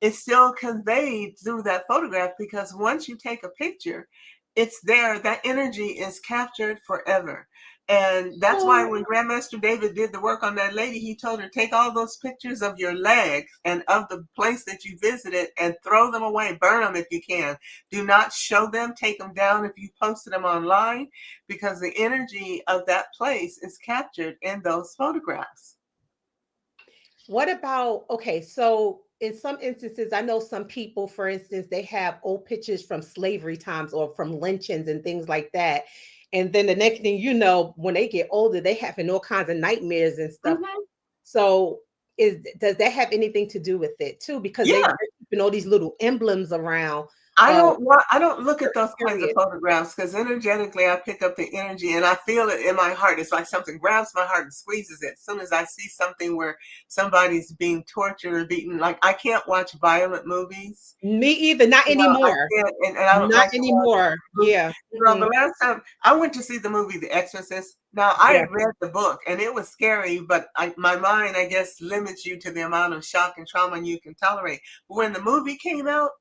is still conveyed through that photograph, because once you take a picture, it's there. That energy is captured forever. And that's why when Grandmaster David did the work on that lady, he told her, take all those pictures of your leg and of the place that you visited and throw them away, burn them if you can. Do not show them, take them down if you posted them online, because the energy of that place is captured in those photographs. What about, so in some instances, I know some people, for instance, they have old pictures from slavery times or from lynchings and things like that. And then the next thing you know, when they get older, they having all kinds of nightmares and stuff. So does that have anything to do with it too? Because they're keeping all these little emblems around I don't look at those kinds of period. photographs because energetically I pick up the energy and I feel it in my heart. It's like something grabs my heart and squeezes it. As soon as I see something where somebody's being tortured or beaten, like I can't watch violent movies. Me either. Not You know, I anymore. can't, and I don't Not like to watch anymore. movies. Yeah. You know, Mhm. the last time I went to see the movie The Exorcist, now I Yeah. had read the book and it was scary, but my mind, I guess, limits you to the amount of shock and trauma you can tolerate. But when the movie came out,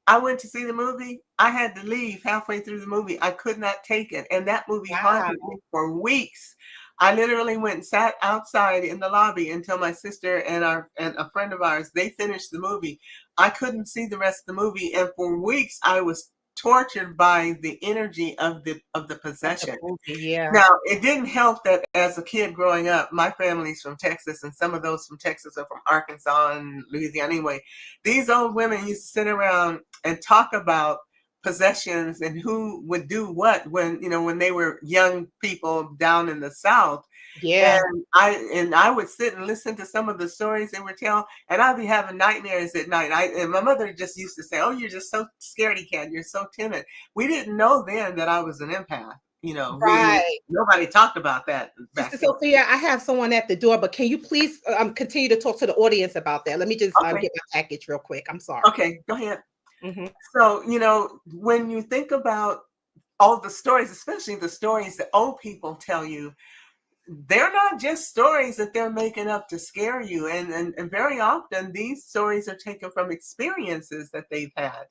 I went to see the movie. I had to leave halfway through the movie. I could not take it. And that movie Wow. haunted me for weeks. I literally went and sat outside in the lobby until my sister and a friend of ours, they finished the movie. I couldn't see the rest of the movie. And for weeks I was tortured by the energy of the Of the possession. movie, yeah. Now, it didn't help that as a kid growing up, my family's from Texas, and some of those from Texas are from Arkansas and Louisiana. Anyway, these old women used to sit around and talk about possessions and who would do what when, you know, when they were young people down in the South. Yeah. And I would sit and listen to some of the stories they would tell, and I'd be having nightmares at night. And my mother just used to say, "Oh, you're just so scaredy cat. You're so timid." We didn't know then that I was an empath. You know, Right. nobody talked about that Sister back then. Sophia, I have someone at the door, but can you please continue to talk to the audience about that? Let me just Okay, get my package real quick. I'm sorry. okay, go ahead. Hmm. So, you know, when you think about all the stories, especially the stories that old people tell you, they're not just stories that they're making up to scare you. And very often these stories are taken from experiences that they've had,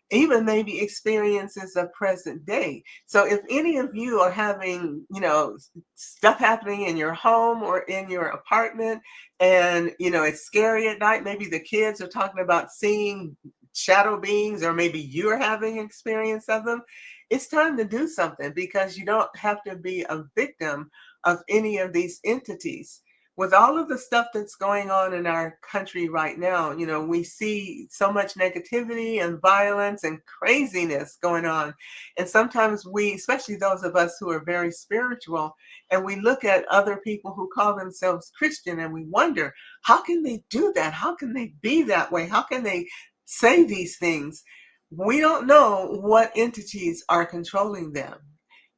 even maybe experiences of present day. So if any of you are having, you know, stuff happening in your home or in your apartment, and, you know, it's scary at night, maybe the kids are talking about seeing shadow beings, or maybe you're having experience of them, it's time to do something because you don't have to be a victim of any of these entities. With all of the stuff that's going on in our country right now, you know, we see so much negativity and violence and craziness going on. And sometimes we, especially those of us who are very spiritual, and we look at other people who call themselves Christian and we wonder, how can they do that? How can they be that way? How can they say these things? We don't know what entities are controlling them.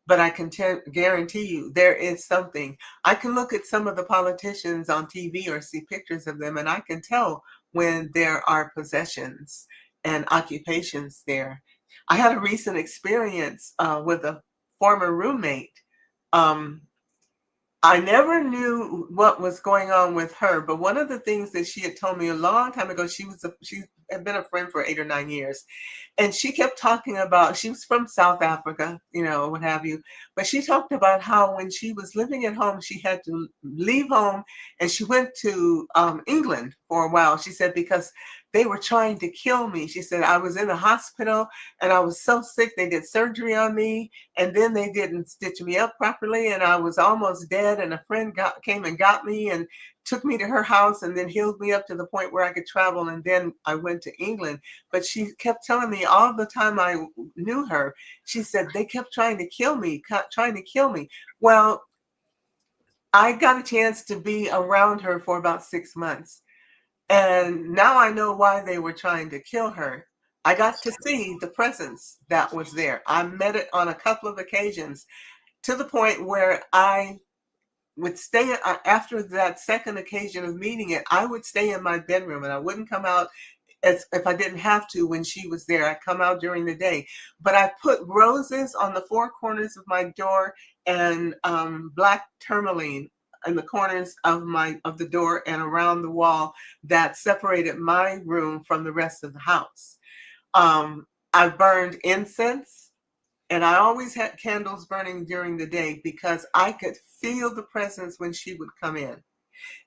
But I can guarantee you there is something. I can look at some of the politicians on TV or see pictures of them, and I can tell when there are possessions and occupations there. I had a recent experience with a former roommate. Um, I never knew what was going on with her, but one of the things that she had told me a long time ago, she had been a friend for 8 or 9 years, and she kept talking about, she was from South Africa, you know, what have you, but she talked about how when she was living at home, she had to leave home, and she went to England for a while. She said, because they were trying to kill me. She said, I was in the hospital and I was so sick. They did surgery on me, and then they didn't stitch me up properly, and I was almost dead. And a friend came and got me and took me to her house and then healed me up to the point where I could travel. And then I went to England. But she kept telling me all the time I knew her, she said, they kept trying to kill me, trying to kill me. Well, I got a chance to be around her for about 6 months. And now I know why they were trying to kill her. I got to see the presence that was there. I met it on a couple of occasions, to the point where I would stay, after that second occasion of meeting it, I would stay in my bedroom and I wouldn't come out, as if I didn't have to when she was there. I'd come out during the day. But I put roses on the four corners of my door and black tourmaline in the corners of the door and around the wall that separated my room from the rest of the house. I burned incense, and I always had candles burning during the day because I could feel the presence when she would come in.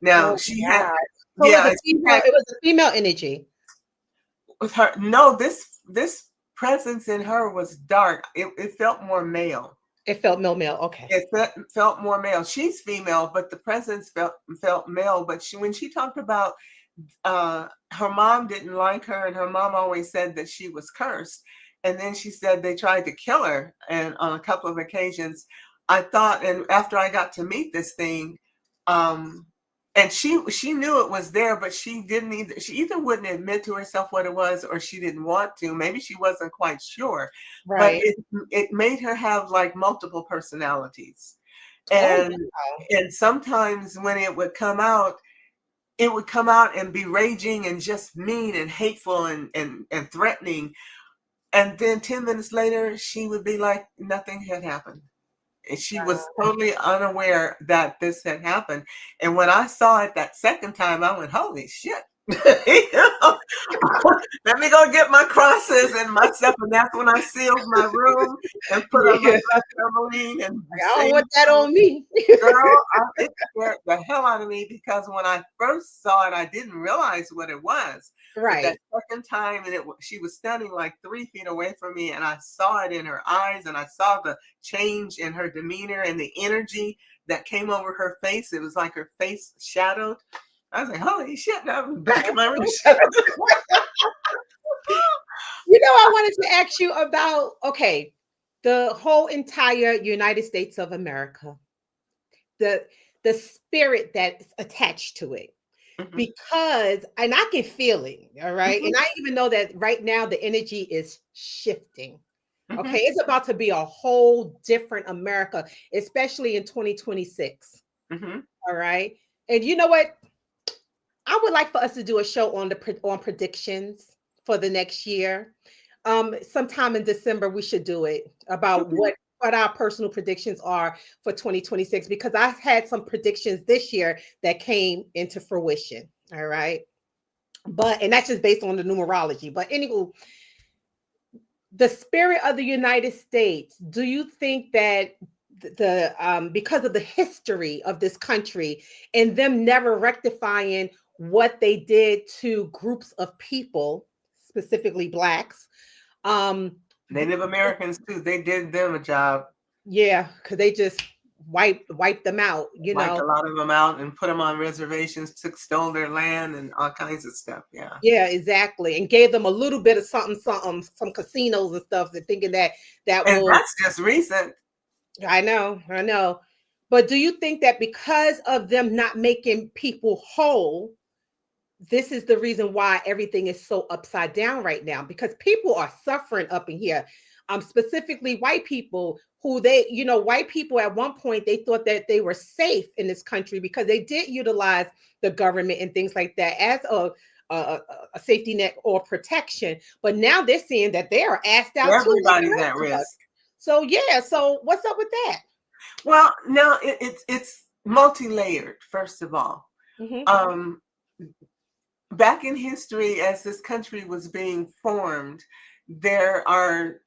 Now Oh she had, God. So yeah, she had, it was a female energy. with her, no, this presence in her was dark. It felt more male. It felt male. Okay. It felt more male. She's female, but the presence felt male. But when she talked about her mom didn't like her, and her mom always said that she was cursed. And then she said they tried to kill her, and on a couple of occasions, I thought, and after I got to meet this thing, um, and she knew it was there, but she either wouldn't admit to herself what it was, or she didn't want to. Maybe she wasn't quite sure, but Right. it made her have like multiple personalities. Oh, And wow. sometimes when it would come out and be raging and just mean and hateful and threatening. And then 10 minutes later, she would be like nothing had happened. And she was Wow. totally unaware that this had happened. And when I saw it that second time, I went, holy shit. You know, let me go get my crosses and my stuff. And that's when I sealed my room and put on my Yeah. black tourmaline and I don't saved. want that on me. Girl, it scared the hell out of me, because when I first saw it, I didn't realize what it was. But that Right. second time, and she was standing like 3 feet away from me, and I saw it in her eyes, and I saw the change in her demeanor and the energy that came over her face. It was like her face shadowed. I was like, holy shit, now I'm back in my room shadowed. I wanted to ask you about, okay, the whole entire United States of America, the the spirit that's attached to it. Mhm, Because, and I can feel it, all right? mhm, And I even know that right now the energy is shifting. Okay, mhm. it's about to be a whole different America, especially in 2026. Mhm. All right. And you know what? I would like for us to do a show on on predictions for the next year. Sometime in December we should do it about Okay. what our personal predictions are for 2026, because I've had some predictions this year that came into fruition. All right. But and that's just based on the numerology. But anywho, the spirit of the United States, do you think that the because of the history of this country and them never rectifying what they did to groups of people, specifically blacks, um Native Americans too, they did them a job. yeah, because they just wiped them out, Wiped a lot of them out and put them on reservations, stole their land and all kinds of stuff. Yeah. Yeah, exactly, and gave them a little bit of something, something, some casinos and stuff, and thinking that that And will. that's just recent. I know, I know. But do you think that because of them not making people whole, this is the reason why everything is so upside down right now? Because people are suffering up in here. Specifically white people who white people at one point they thought that they were safe in this country because they did utilize the government and things like that as a safety net or protection. But now they're seeing that they are asked out too, like the Everybody's rest at of us. risk. So yeah, so what's up with that? Well, now it's multi-layered, first of all. Mhm. Um, Back in history, as this country was being formed, there are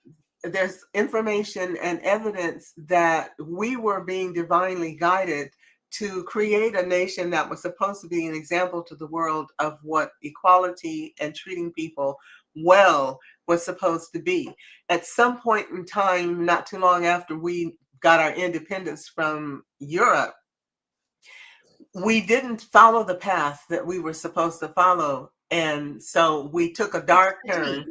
there's information and evidence that we were being divinely guided to create a nation that was supposed to be an example to the world of what equality and treating people well was supposed to be. At some point in time, not too long after we got our independence from Europe, we didn't follow the path that we were supposed to follow. And so we took a It's dark turn.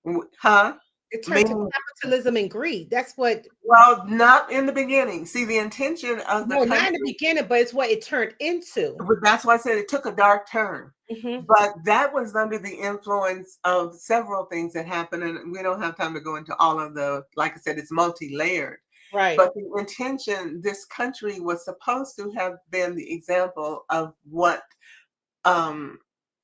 greed. Huh? It turned to Meaning, capitalism and greed. That's what. well, not in the beginning. See, the intention of the No, not in the country, beginning, but it's what it turned into. but that's why I said it took a dark turn. Mhm. But that was under the influence of several things that happened. And we don't have time to go into all of the, like I said, it's multi-layered. Right. But the intention, this country was supposed to have been the example of what, um,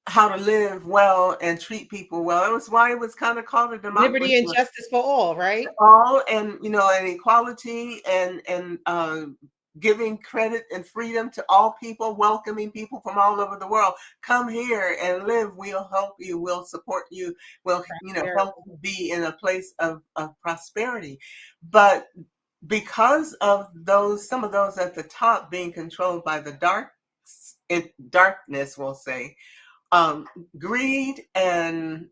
how to live well and treat people well. It was why it was kind of called a democracy. Liberty and justice for all, right? All, and and equality and giving credit and freedom to all people, welcoming people from all over the world. Come here and live. We'll help you. We'll support you. We'll help Prosperity. you be in a place of prosperity. But because of some of those at the top being controlled by the darkness, we'll say, um, greed and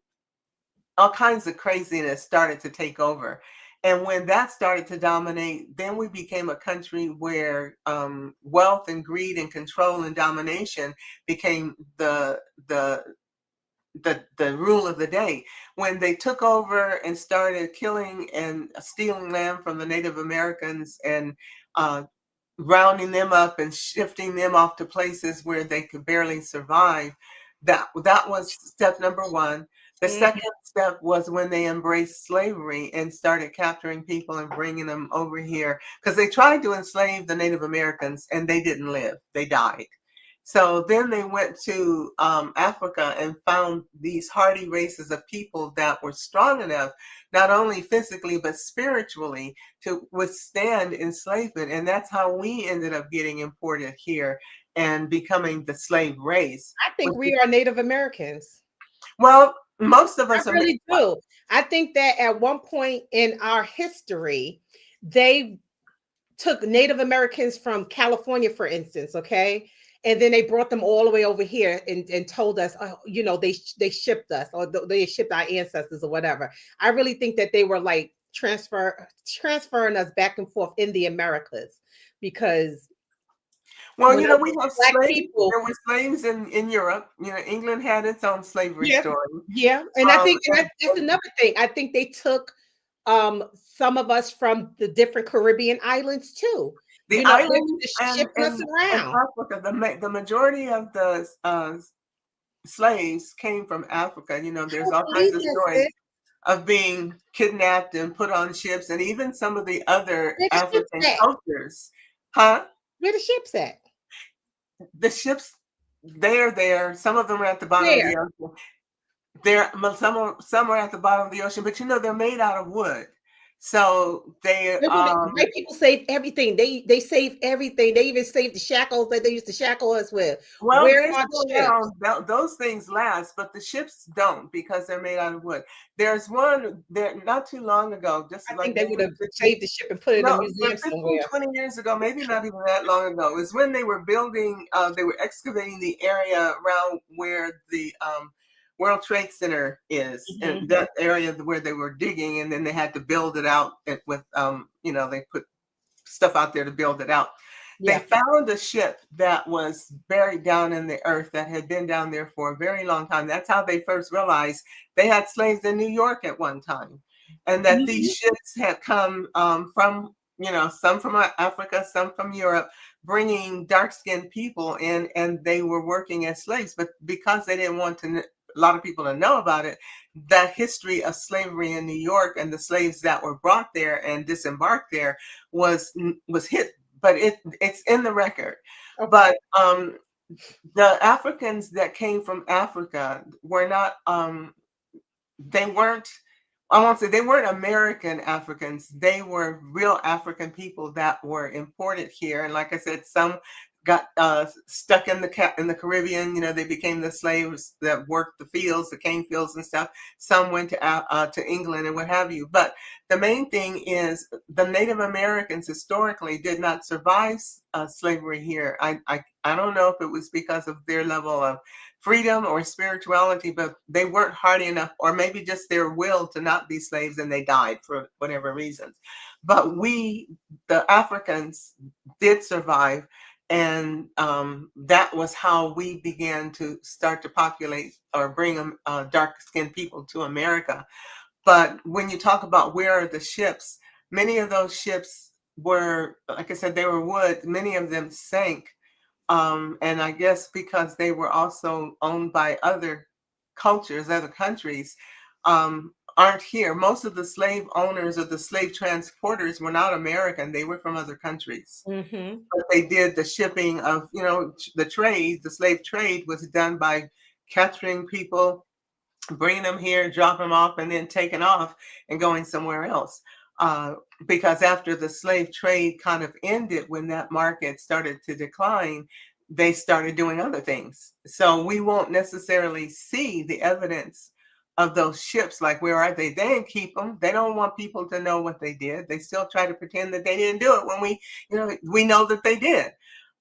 all kinds of craziness started to take over. And when that started to dominate, then we became a country where wealth and greed and control and domination became the rule of the day. When they took over and started killing and stealing land from the Native Americans and rounding them up and shifting them off to places where they could barely survive. That was step number one. The Mhm. second step was when they embraced slavery and started capturing people and bringing them over here, because they tried to enslave the Native Americans and they didn't live, they died. So then they went to Africa and found these hardy races of people that were strong enough, not only physically, but spiritually, to withstand enslavement. And that's how we ended up getting imported here and becoming the slave race. I think we are Native Americans. Well, most of I us are really do. I think that at one point in our history, they took Native Americans from California, for instance, okay? And then they brought them all the way over here and told us, oh, you know, they shipped us or they shipped our ancestors or whatever. I really think that they were like transferring us back and forth in the Americas because Well, when I we look have at black slaves. people, There were slaves in Europe. England had its own slavery yeah, story. yeah, and I think and And, that's another thing. I think they took some of us from the different Caribbean islands too. the They were islands just and shipping us and around. Africa, the majority of the slaves came from Africa. I There's don't all kinds believe of that, stories sis. of being kidnapped and put on ships, and even some of the other Where the ships African at? cultures. Huh? Where the ships at? The ships, they are there. Some of them are at the bottom of Where? the ocean. Some are at the bottom of the ocean, but they're made out of wood. So they White people save everything. They save everything. They even save the shackles that they used to shackle us with. well, Where they're are still the ships? around. Those things last, but the ships don't, because they're made out of wood. There's one there not too long ago, just I like think they would maybe have 50, saved the ship and put it in a no, but museum 15, somewhere. 20 years ago, maybe not even that long ago, is when they were building, they were excavating the area around where the World Trade Center is, and Mhm. that area where they were digging, and then they had to build it out with, they put stuff out there to build it out. They Yeah. found a ship that was buried down in the earth that had been down there for a very long time. That's how they first realized they had slaves in New York at one time, and that these Mhm. ships had come from, some from Africa, some from Europe, bringing dark-skinned people in, and they were working as slaves. But because they didn't want a lot of people to know about it, that history of slavery in New York and the slaves that were brought there and disembarked there was hit, but it's in the record. Okay. But the Africans that came from Africa were not they weren't, I won't say they weren't American Africans. They were real African people that were imported here. And like I said, some got stuck in the Caribbean. They became the slaves that worked the fields, the cane fields and stuff. Some went to England and what have you. But the main thing is the Native Americans historically did not survive slavery here. I don't know if it was because of their level of freedom or spirituality, but they weren't hardy enough, or maybe just their will to not be slaves, and they died for whatever reasons. But we, the Africans, did survive, and that was how we began to start to populate or bring dark-skinned people to America. But when you talk about where are the ships, many of those ships were, like I said, they were wood. Many of them sank, and I guess because they were also owned by other cultures, other countries, aren't here. Most of the slave owners or the slave transporters were not American. They were from other countries. Mhm. But they did the shipping of, the trade, the slave trade was done by capturing people, bringing them here, dropping them off, and then taking off and going somewhere else. Uh, because after the slave trade kind of ended, when that market started to decline, they started doing other things. So we won't necessarily see the evidence of those ships. Like, where are they? They didn't keep them. They don't want people to know what they did. They still try to pretend that they didn't do it when we know that they did.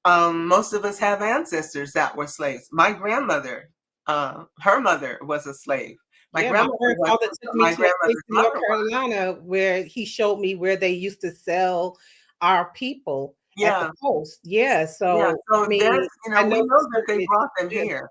Most of us have ancestors that were slaves. My grandmother, her mother was a slave. My Yeah, my grandmother was, grandfather took but me my to a place grandmother's in North mother was. Carolina where he showed me where they used to sell our people at the Yeah, post. Yeah, yeah. so I So mean, that's, I know we the know that they story. brought them Yeah. here.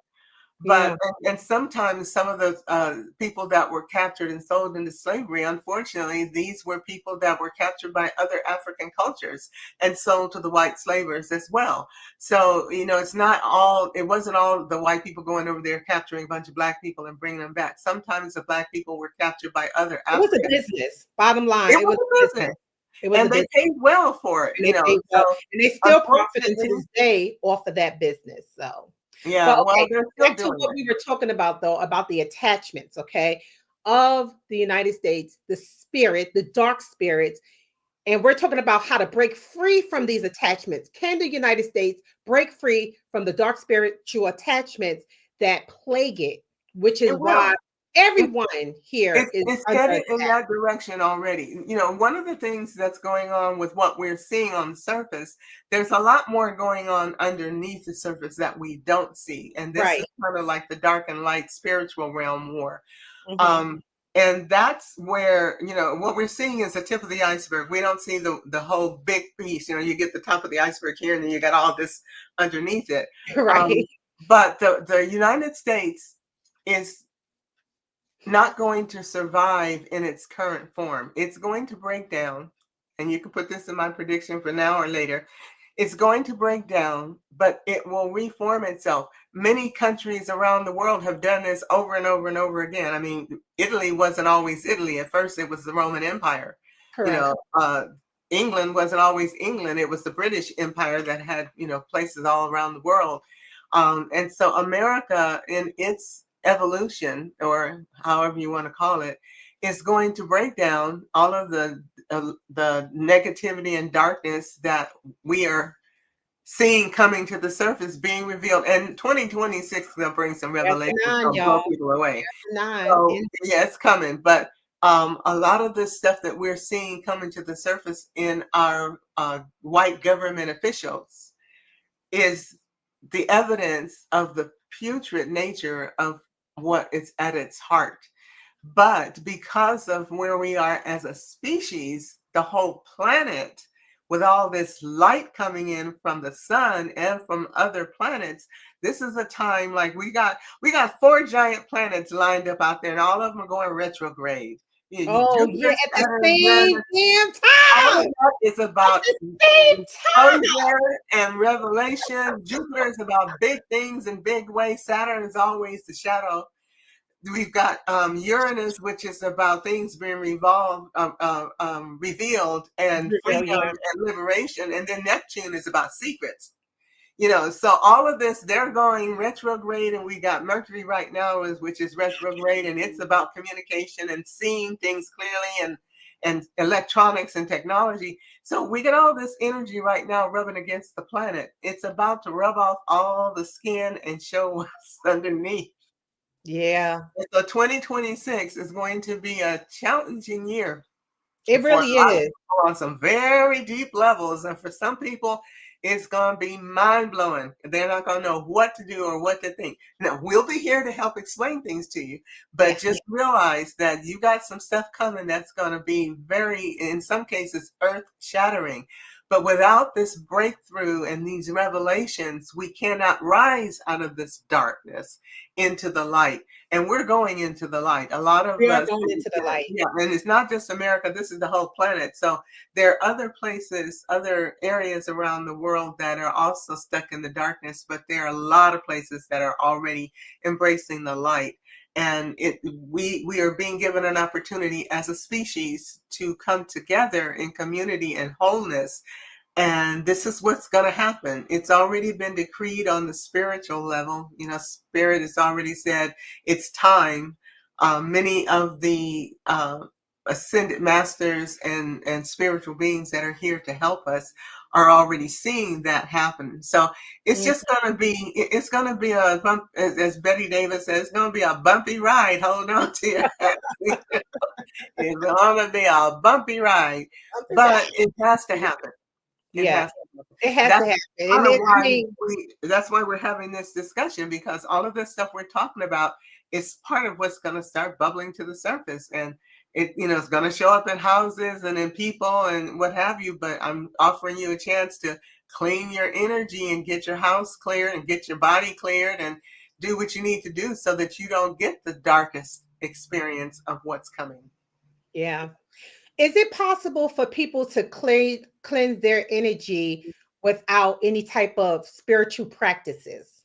But Yeah. and sometimes some of the people that were captured and sold into slavery, unfortunately, these were people that were captured by other African cultures and sold to the white slavers as well. So, it wasn't all the white people going over there capturing a bunch of black people and bringing them back. Sometimes the black people were captured by other It was a Africans. business. Bottom line, It it was was a a business. business, It was a and they business, paid well for it, and they paid So well, and they still profiting to unfortunately, this day off of that business. So, yeah, but well, okay, they're still back to doing what it. we were talking about though, about the attachments, okay, of the United States, the spirit, the dark spirits, and we're talking about how to break free from these attachments. Can the United States break free from the dark spiritual attachments that plague it, which is It why will. everyone here is It's under headed in attack. that direction already. One of the things that's going on with what we're seeing on the surface, there's a lot more going on underneath the surface that we don't see. And this is Right. kind of like the dark and light spiritual realm war. Mhm. Um, and that's where, what we're seeing is the tip of the iceberg. We don't see the whole big piece. You get the top of the iceberg here, and then you got all this underneath it. Right. Um, but the United States is not going to survive in its current form. It's going to break down, and you can put this in my prediction for now or later. It's going to break down, but it will reform itself. Many countries around the world have done this over and over and over again. I mean, Italy wasn't always Italy. At first, it was the Roman Empire. You Correct. know, England wasn't always England. It was the British Empire that had, places all around the world. And so America, in its evolution, or however you want to call it, is going to break down all of the negativity and darkness that we are seeing coming to the surface, being revealed. And 2026 is going to bring some After revelations, nine, going to blow y'all. people away. After nine. So yeah, it's coming. But a lot of this stuff that we're seeing coming to the surface in our white government officials is the evidence of the putrid nature of what is at its heart. But because of where we are as a species, the whole planet, with all this light coming in from the sun and from other planets, this is a time like we got 4 giant planets lined up out there, and all of them are going retrograde. Oh, yeah, Jupiter, at the Saturn, same Uranus, damn all of time. that is At about the same time. exposure and revelation. Jupiter is about big things in big ways. Saturn is always the shadow. We've got Uranus, which is about things being revealed, and Yeah, freedom yeah. and liberation. And then Neptune is about secrets. So all of this, they're going retrograde, and we got Mercury right now, which is retrograde, and it's about communication and seeing things clearly, and electronics and technology. So we get all this energy right now rubbing against the planet. It's about to rub off all the skin and show what's underneath. Yeah, And so 2026 is going to be a challenging year it for a really lot of is. people on some very deep levels. And for some people, it's going to be mind blowing. They're not going to know what to do or what to think. Now, we'll be here to help explain things to you, but Yes, just realize that you got some stuff coming that's going to be very, in some cases, earth shattering. But without this breakthrough and these revelations, we cannot rise out of this darkness into the light. And we're going into the light. A lot of we are us, going into the light. yeah, and it's not just America, this is the whole planet. So there are other places, other areas around the world that are also stuck in the darkness, but there are a lot of places that are already embracing the light. And we are being given an opportunity as a species to come together in community and wholeness, and this is what's going to happen. It's already been decreed on the spiritual level. Spirit has already said it's time. Many of the ascended masters and spiritual beings that are here to help us are already seeing that happen. So it's Mm. just going to be, it's going to be a bump, as Betty Davis says, it's going to be a bumpy ride. Hold on to your hat. It's going to be a bumpy ride, Something but right. it has to happen. It Yes, has to happen. it has to That's happen. And part of it, I why mean, that's why we're having this discussion, because all of this stuff we're talking about is part of what's going to start bubbling to the surface, and it's going to show up in houses and in people and what have you. But I'm offering you a chance to clean your energy and get your house cleared and get your body cleared, and do what you need to do so that you don't get the darkest experience of what's coming. Yeah. Is it possible for people to cleanse their energy without any type of spiritual practices?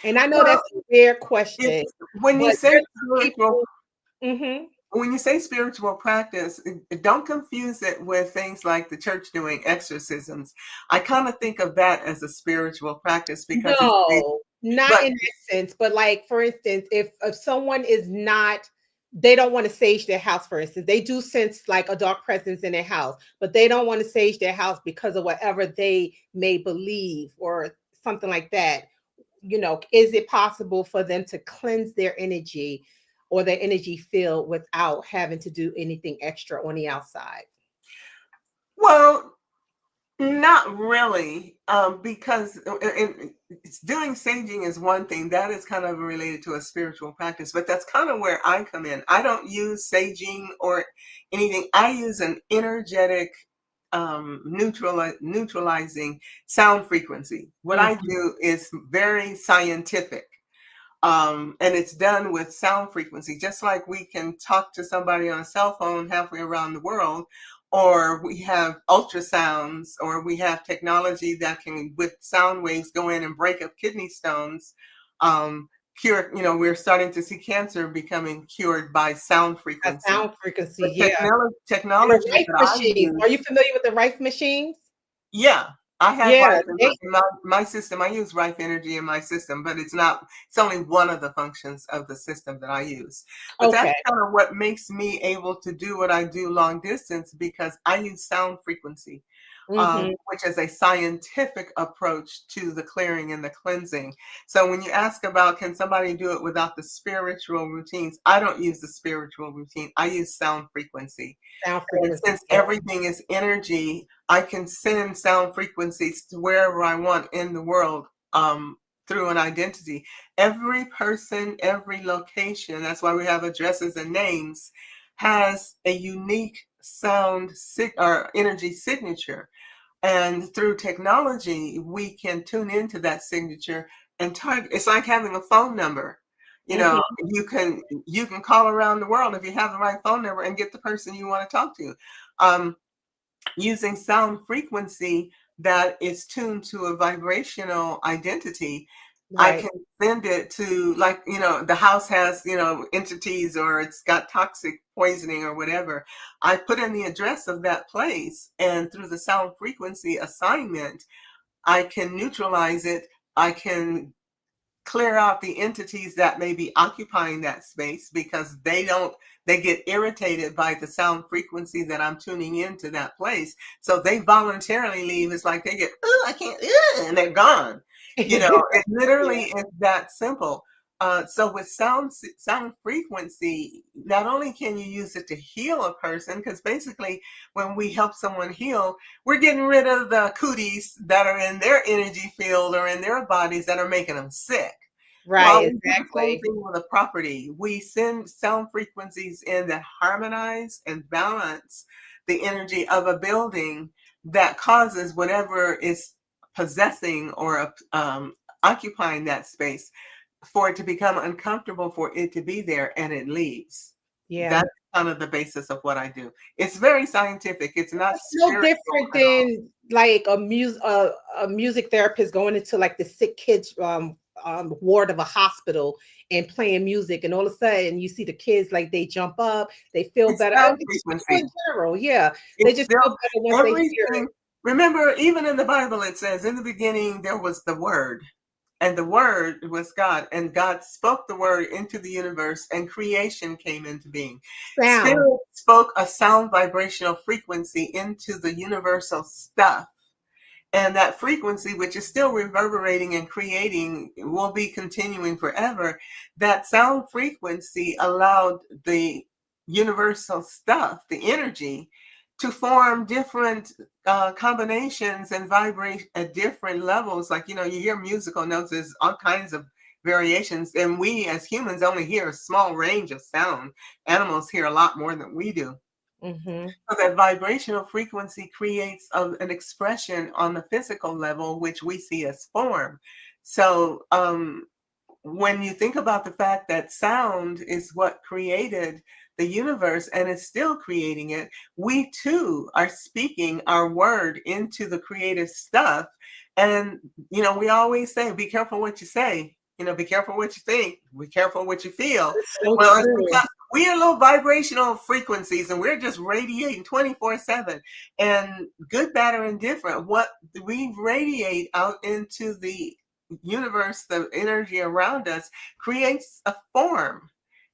And I know Well, that's a weird question, when you but say there's some spiritual, people. Mhm. when you say spiritual practice, don't confuse it with things like the church doing exorcisms. I kind of think of that as a spiritual practice because it's based, No, not but in that sense, but like for instance, if someone is not, they don't want to sage their house, for instance, they do sense like a dark presence in their house, but they don't want to sage their house because of whatever they may believe or something like that. Is it possible for them to cleanse their energy or their energy field without having to do anything extra on the outside? well, not really, because it's doing saging is one thing that is kind of related to a spiritual practice, but that's kind of where I come in. I don't use saging or anything. I use an energetic neutralizing sound frequency. What I Mhm. do is very scientific. And it's done with sound frequency, just like we can talk to somebody on a cell phone halfway around the world, or we have ultrasounds, or we have technology that can, with sound waves, go in and break up kidney stones. Um, cure, we're starting to see cancer becoming cured by sound A frequency. sound frequency, The yeah. And the technology Rife that I machines. use, Are you familiar with the Rife machines? yeah, I have Yeah, Rife in my system. I use Rife Energy in my system, but it's only one of the functions of the system that I use. But that's okay. kind of what makes me able to do what I do long distance, because I use sound frequency, Mhm. which is a scientific approach to the clearing and the cleansing. So when you ask about can somebody do it without the spiritual routines, I don't use the spiritual routine. I use sound frequency. Sound And frequency, since yeah. everything is energy, I can send sound frequencies to wherever I want in the world, through an identity. Every person, every location, that's why we have addresses and names, has a unique or energy signature. And through technology, we can tune into that signature and target. It's like having a phone number. You know, Mhm. you can call around the world if you have the right phone number and get the person you want to talk to. Um, Using sound frequency that is tuned to a vibrational identity, I Right. can send it to, like, the house has, entities, or it's got toxic poisoning or whatever. I put in the address of that place, and through the sound frequency assignment, I can neutralize it. I can clear out the entities that may be occupying that space, because they get irritated by the sound frequency that I'm tuning into that place. So they voluntarily leave. It's like they get, oh, I can't, and they're gone. It Yeah. literally is that simple. So with sound frequency, not only can you use it to heal a person, because basically when we help someone heal, we're getting rid of the cooties that are in their energy field or in their bodies that are making them sick. Well, Right, we do the same exactly. thing with a property. We send sound frequencies in that harmonize and balance the energy of a building that causes whatever is possessing or occupying that space for it to become uncomfortable for it to be there, and it leaves. Yeah. That's kind of the basis of what I do. It's very scientific. It's not It's no spiritual different at all. than like a music therapist going into like the sick kids ward of a hospital and playing music, and all of a sudden you see the kids like they jump up, they feel It's better. sound It's just people frequency. in general, yeah. They It's just still feel better once they hear it. everything. Remember, even in the Bible, it says, in the beginning, there was the Word, and the Word was God, and God spoke the Word into the universe, and creation came into being. Sound. Spirit spoke a sound vibrational frequency into the universal stuff. And that frequency, which is still reverberating and creating, will be continuing forever. That sound frequency allowed the universal stuff, the energy, to form different combinations and vibrate at different levels. Like, you hear musical notes, there's all kinds of variations. And we as humans only hear a small range of sound. Animals hear a lot more than we do. Mhm. So that vibrational frequency creates an expression on the physical level, which we see as form. So when you think about the fact that sound is what created the universe and is still creating it, we too are speaking our word into the creative stuff. And, we always say, be careful what you say, be careful what you think, be careful what you feel. It's so Well, it's true. because we are low vibrational frequencies and we're just radiating 24/7. And good, bad, or indifferent, what we radiate out into the universe, the energy around us, creates a form.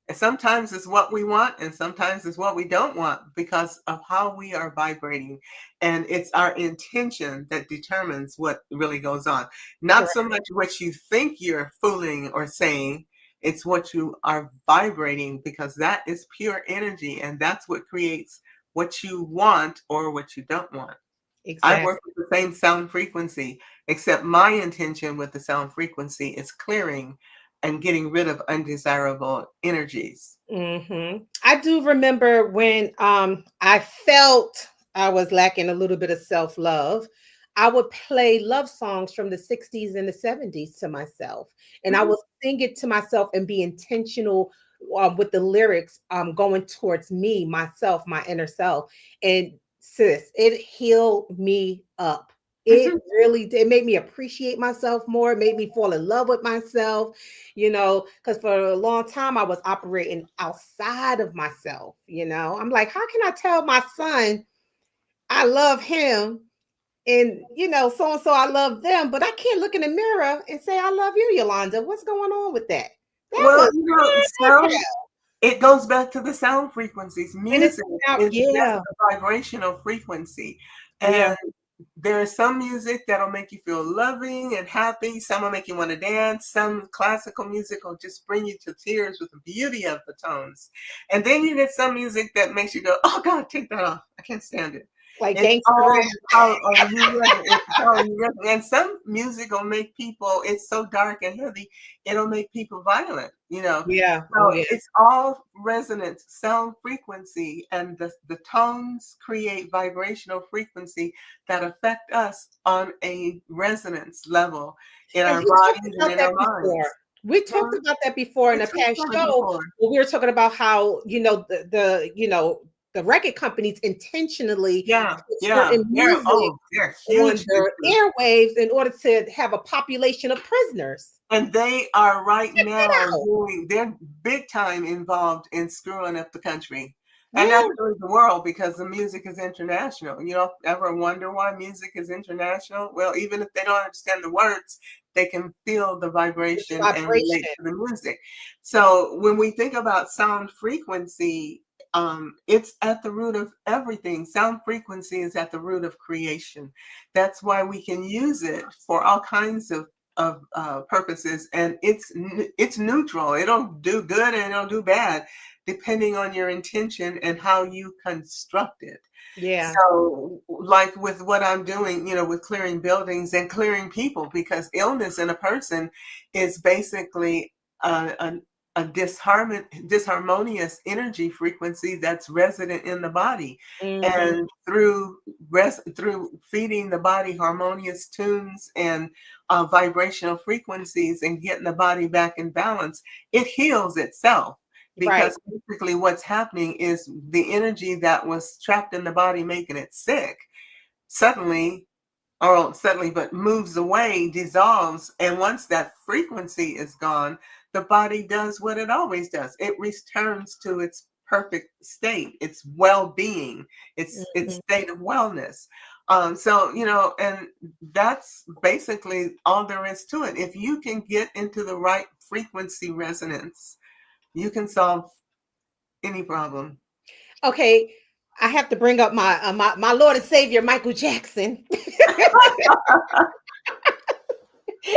And sometimes it's what we want, and sometimes it's what we don't want because of how we are vibrating. And it's our intention that determines what really goes on. Not so much what you think you're fooling or saying, it's what you are vibrating, because that is pure energy, and that's what creates what you want or what you don't want. I Exactly. work with the same sound frequency, except my intention with the sound frequency is clearing and getting rid of undesirable energies. I do remember when I felt I was lacking a little bit of self-love. I would play love songs from the 60s and the 70s to myself. And I Mhm. would sing it to myself and be intentional with the lyrics going towards me, myself, my inner self. And sis, it healed me up. It Mhm. really did. It made me appreciate myself more. It made me fall in love with myself, because for a long time I was operating outside of myself. I'm like, how can I tell my son I love him and, so and so I love them, but I can't look in the mirror and say I love you, Yolanda? What's going on with that? That Well, was sound, it goes back to the sound frequencies. and it's Music out. is just Yeah, a vibrational frequency. yeah. And there is some music that'll make you feel loving and happy. Some will make you want to dance. Some classical music will just bring you to tears with the beauty of the tones. And then you get some music that makes you go, oh God, take that off. I can't stand it. Like It's gangster all rap. how you resonate. It's how you resonate. And some music will make people, it's so dark and heavy, it'll make people violent. Yeah. Oh So yeah. it's all resonance, sound frequency, and the tones create vibrational frequency that affect us on a resonance level in And our we talked bodies and about in that our before. minds. We talked Mhm. about that before in We a talked past about it show before. when we were talking about how, the record companies intentionally Yeah, put yeah. certain music They're on huge their into it. airwaves in order to have a population of prisoners. And they are right Check that now out. they're big time involved in screwing up the country. And Yeah, actually the world, because the music is international. You don't ever wonder why music is international? Well, even if they don't understand the words, they can feel the it's vibration and relate vibration. to the music. So when we think about sound frequency, it's at the root of everything. Sound frequency is at the root of creation. That's why we can use it for all kinds of purposes, and it's neutral. It'll do good and it'll do bad depending on your intention and how you construct it. Yeah, So like with what I'm doing, with clearing buildings and clearing people, because illness in a person is basically a, a disharmonious energy frequency that's resident in the body. hmm, And through feeding the body harmonious tunes and vibrational frequencies and getting the body back in balance, it heals itself. right. Because basically what's happening is the energy that was trapped in the body making it sick suddenly, or suddenly, but moves away, dissolves. And once that frequency is gone, the body does what it always does. It returns to its perfect state, its well-being, its Mhm. state of wellness. And that's basically all there is to it. If you can get into the right frequency resonance, you can solve any problem. Okay, I have to bring up my Lord and Savior Michael Jackson. Bless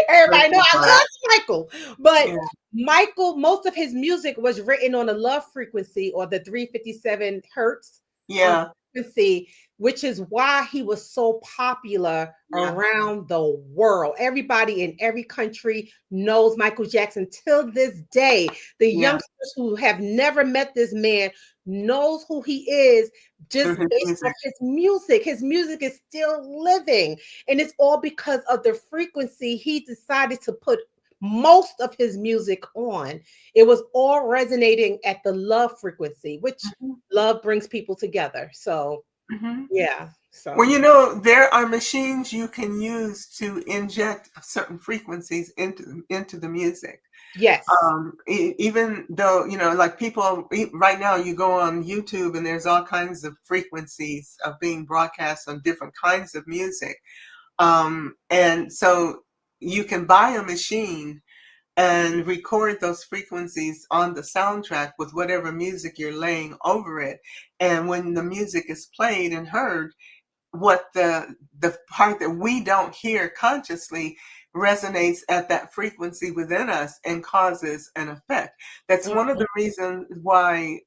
Everybody know your I heart. love Michael, but Yeah. Michael, most of his music was written on a love frequency or the 357 hertz Yeah. frequency, which is why he was so popular Yeah. around the world. Everybody in every country knows Michael Jackson till this day. The Yeah. youngsters who have never met this man knows who he is just Through his based off music. his music. His music is still living, and it's all because of the frequency he decided to most of his music on, it was all resonating at the love frequency, which Mhm. love brings people together. So Mhm. yeah. Well, So there are machines you can use to inject certain frequencies into the music. yes. Even though, like people right now, you go on YouTube and there's all kinds of frequencies of being broadcast on different kinds of music. And so you can buy a machine and record those frequencies on the soundtrack with whatever music you're laying over it. And when the music is played and heard, what the part that we don't hear consciously resonates at that frequency within us and causes an effect. That's one of Mhm. the reasons why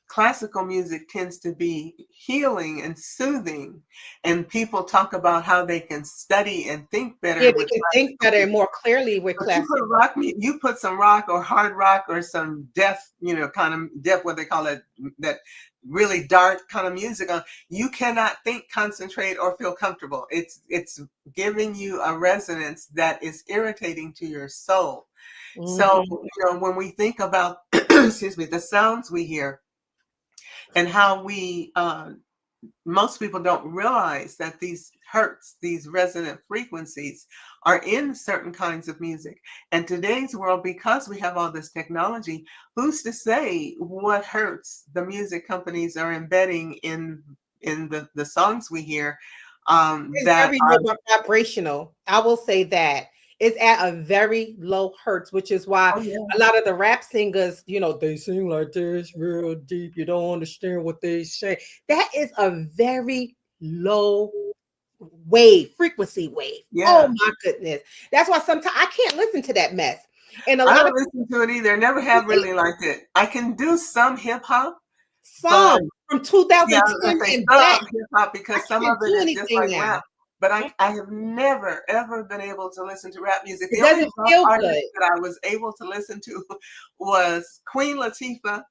classical music tends to be healing and soothing, and people talk about how they can study and think Yeah, better they with can think classical better and music. more clearly with But you put classical. you put some rock or hard rock or some death, kind of death, what they call it, that really dark kind of music on, you cannot think, concentrate, or feel comfortable. It's giving you a resonance that is irritating to your soul. So, Mhm. when we think about, excuse me, the sounds we hear and how we most people don't realize that these hertz, these resonant frequencies, are in certain kinds of music. And today's world, because we have all this technology, who's to say what hertz the music companies are embedding in the songs we hear, It's that very are, low vibrational. I will say that. It's at a very low hertz, which is why oh yeah, a lot of the rap singers, they sing like this real deep. You don't understand what they say. That is a very low frequency wave. Oh yeah. my goodness. That's why sometimes I can't listen to that mess. And a I lot of don't listen to it either. Never have people, really liked it. I can do some hip hop, but some from yeah, I was 2010 gonna say and back, some hip hop I because some of can't it do is just anything like now. rap. But I have never ever been able to listen to rap music. It The only doesn't rap feel artist good. that I was able to listen to was Queen Latifah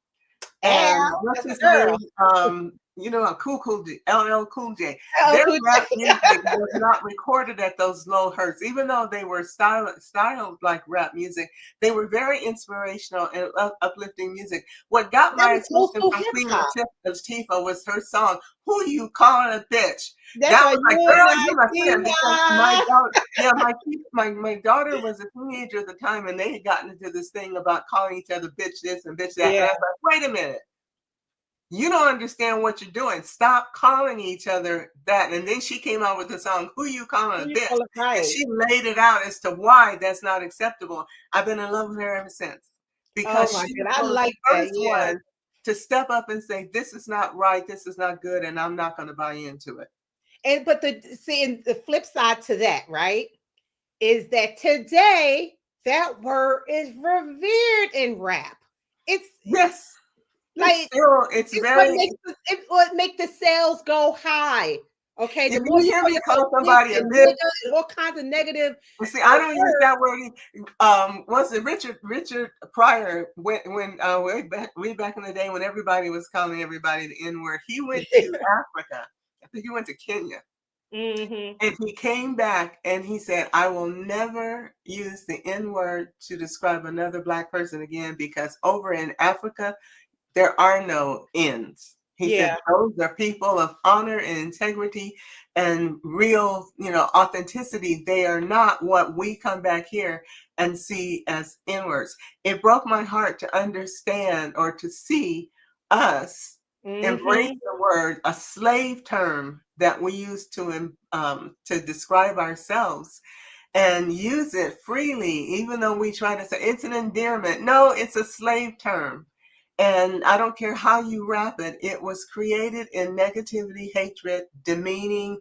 Al, and what's that's a his girl. name? A Cool J, LL Cool J. Oh, Their cool. rap music was not recorded at those low hertz, even though they were styled like rap music. They were very inspirational and uplifting music. What got That my was old attention school from hip Queen hop. Latifah was her song, "Who You Calling a Bitch?" That's That why was like, you and girl, I you my see friend, because my that. daughter, yeah, my daughter was a teenager at the time, and they had gotten into this thing about calling each other bitch this and bitch that, and I Yeah, was like, wait a minute. You don't understand what you're doing. Stop calling each other that. And then she came out with the song, Who You Calling who a you Bitch? call it And right. she laid it out as to why that's not acceptable. I've been in love with her ever since Oh because my she god, I was the like that. first Yeah. one to step up and say, this is not right, this is not good, and I'm not going to buy into it. And but the flip side to that, right, is that today that word is revered in rap. It's Yes, like it's it's what very, makes what make the sales go high. Okay, the if more you you hear call me call yourself bitch somebody a and bitch, nigga and all kinds of negative and see, I don't use words, that word. Was it Richard Pryor way back in the day when everybody was calling everybody the N word? He went to Africa. I think he went to Kenya, hmm and he came back and he said, "I will never use the N word to describe another black person again because over in Africa there are no ends." He said yeah, those are people of honor and integrity and real, authenticity. They are not what we come back here and see as inwards. It broke my heart to understand or to see us embrace hmm the word, a slave term that we use to describe ourselves, and use it freely, even though we try to say it's an endearment. No, it's a slave term. And I don't care how you wrap it, it was created in negativity, hatred, demeaning,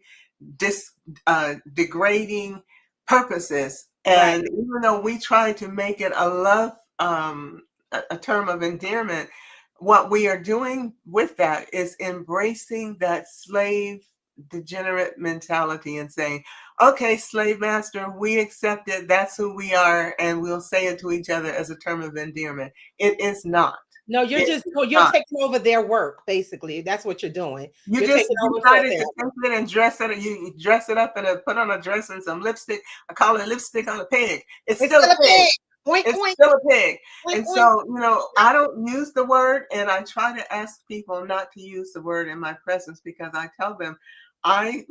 degrading purposes. right. And even though we try to make it a love, a term of endearment, what we are doing with that is embracing that slave degenerate mentality and saying, okay, slave master, we accept it. That's who we are. And we'll say it to each other as a term of endearment. It is not. No, you're It just is you're not. taking over their work, basically. That's what you're doing. You You're just taking over for decided to them. take it and dress it. You dress it up and put on a dress and some lipstick. I call it lipstick on a pig. It's It's still a still a pig. pig. Oink, It's oink, still a pig. oink, And oink. so, I don't use the word, and I try to ask people not to use the word in my presence because I tell them, I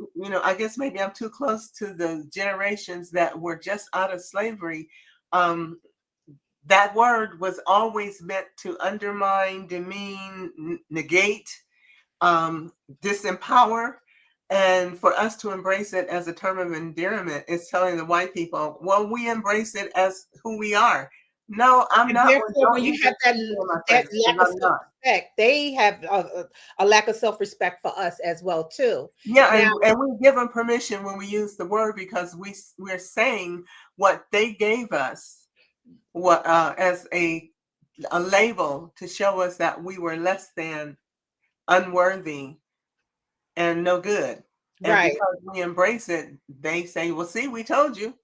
guess maybe I'm too close to the generations that were just out of slavery. Um, that word was always meant to undermine, demean, negate, um, disempower. And for us to embrace it as a term of endearment is telling the white people, well, we embrace it as who we are. No, I'm And not. therefore, Don't when you use have it that in my that presence lack because of I'm not. self-respect, they have a lack of self-respect for us as well too. Yeah, Now, and we give them permission when we use the word because we're saying what they gave us, what as a label to show us that we were less than, unworthy, and no good. And right. because we embrace it, they say, "Well, see, we told you."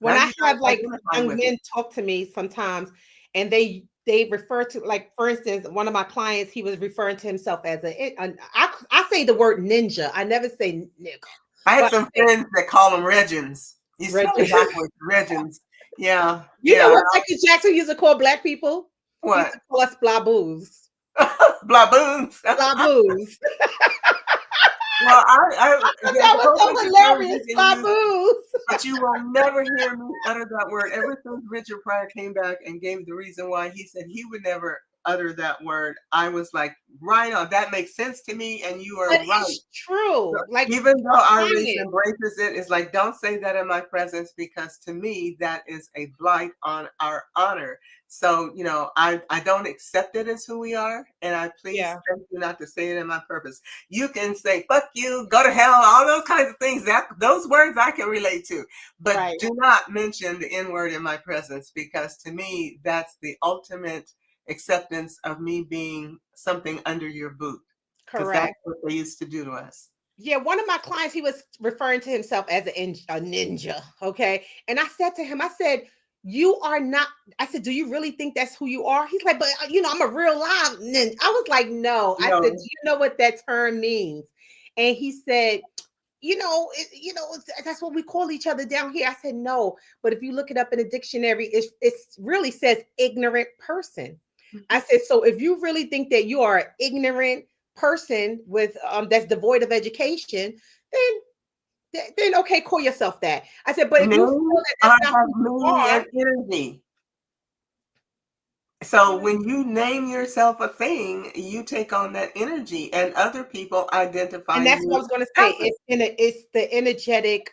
Now When I you have gotta like identify young with it. men talk to me sometimes and they refer to, like, for instance, one of my clients, he was referring to himself as I say the word ninja. I never say nigga, I had but some friends that call them Regins. You spell it Reggie. backwards, Regins. Yeah, You know yeah. what Michael Jackson used to call black people? He used What? to call us blaboos. Blaboons. Blaboos. Well, That there's a was whole bunch so of terms hilarious. you can use, Blaboos. but you will never hear me utter that word. Ever since Richard Pryor came back and gave the reason why he said he would never utter that word, I was like, right on. That makes sense to me, and you are But right. it's true. Like, Even though our race honest. embraces it, it's like, don't say that in my presence because to me, that is a blight on our honor. So, I don't accept it as who we are. And I please Yeah, thank you not to say it in my purpose. You can say, fuck you, go to hell, all those kinds of things. Those words I can relate to. But right. do not mention the N word in my presence because to me, that's the ultimate acceptance of me being something under your boot because that's Correct. what they used to do to us. Yeah, one of my clients, he was referring to himself as a ninja. Okay. And I said to him, I said, you are not, I said, do you really think that's who you are? He's like, but I'm a real live ninja. I was like, no. I said, do No, you know what that term means? And he said, that's what we call each other down here. I said, no. But if you look it up in a dictionary, it really says ignorant person. I mhm. said, so if you really think that you are an ignorant person with that's devoid of education, then then okay, call yourself that. I said, but if you feel Names that are that's not have who you meaning are, and energy. So when you name yourself a thing, you take on that energy, and other people identify and that's what I you was going to say. as it. It's the energetic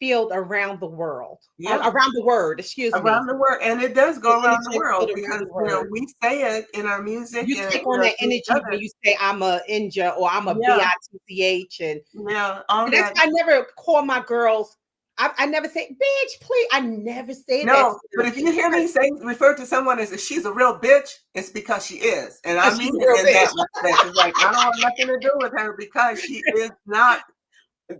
field around the world, Yeah, around the word. Excuse me, around the world, and it does the go around the energetic field world around because the word. we say it in our music You and take on that to each energy when other. you say I'm a ninja or I'm a Yeah, bitch, and yeah, all that's that. why I never call my girls. I never say bitch, please. I never say that to No, but them if you hear me say refer to someone as if she's a real bitch, it's because she is, and I because she's mean a it real in bitch. that respect. It's like I don't want nothing to do with her because she is not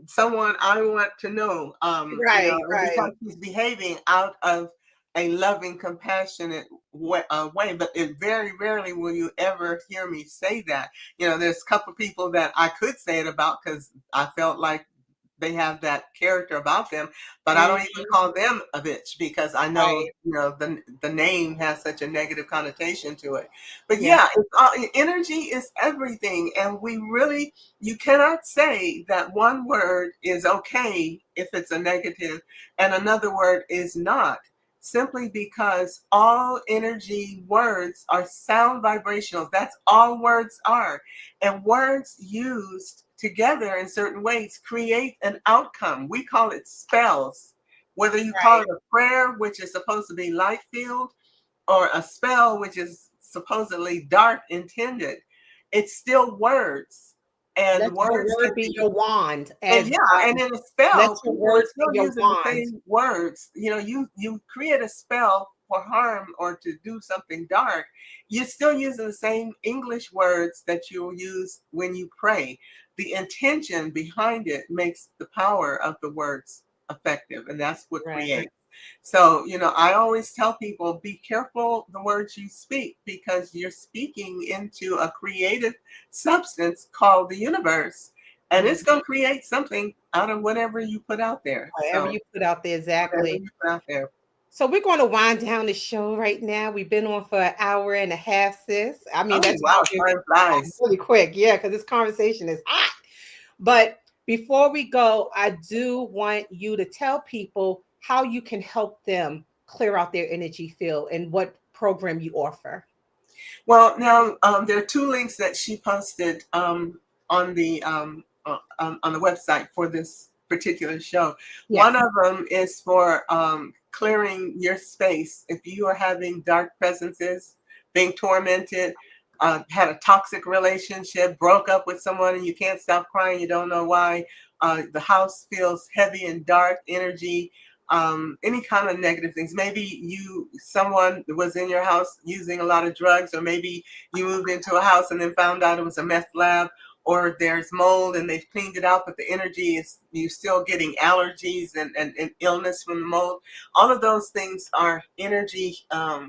someone I want to know. Right, And right. because she's behaving out of a loving, compassionate way. But it very rarely will you ever hear me say that. There's a couple of people that I could say it about because I felt like they have that character about them, but I don't even Mhm. call them a bitch because I know, Right. the name has such a negative connotation to it. But Yeah. yeah, energy is everything, and you cannot say that one word is okay if it's a negative and another word is not. Simply because all energy words are sound vibrational. That's all words are. And words used together in certain ways create an outcome. We call it spells. Whether you call Right. it a prayer, which is supposed to be light filled, or a spell, which is supposedly dark intended, it's still words. Let And your words word be your wand, and as yeah, and in a let spell, your people are words be still your using the wand. same words. You create a spell for harm or to do something dark. You're still using the same English words that you'll use when you pray. The intention behind it makes the power of the words effective, and that's what Right. creates. So, I always tell people, be careful the words you speak, because you're speaking into a creative substance called the universe, and it's Mhm. going to create something out of whatever you put out there. Whatever So, you put out there, whatever exactly. you put out there. So we're going to wind down the show right now. We've been on for an hour and a half, sis. I mean, Oh, that's wow, time flies. really quick. Yeah, because this conversation is hot. But before we go, I do want you to tell people how you can help them clear out their energy field and what program you offer. Well, now there are two links that she posted on the website for this particular show. One Yes. of them is for clearing your space. If you are having dark presences, being tormented, had a toxic relationship, broke up with someone, and you can't stop crying, you don't know why. The house feels heavy and dark energy, any kind of negative things. Maybe someone was in your house using a lot of drugs, or maybe you moved into a house and then found out it was a meth lab, or there's mold and they've cleaned it out, but the energy is, you're still getting allergies and illness from the mold. All of those things are energy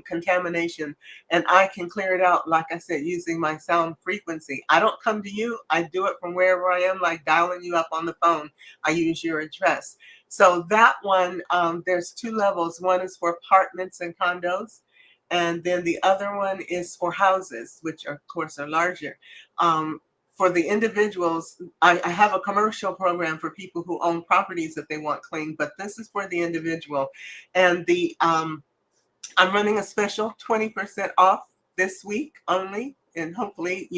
contamination, and I can clear it out, like I said, using my sound frequency. I don't come to you, I do it from wherever I am, like dialing you up on the phone. I use your address. So that one, there's two levels. One is for apartments and condos, and then the other one is for houses, which of course are larger. For the individuals, I have a commercial program for people who own properties that they want cleaned, but this is for the individual. And I'm running a special 20% off this week only. And hopefully,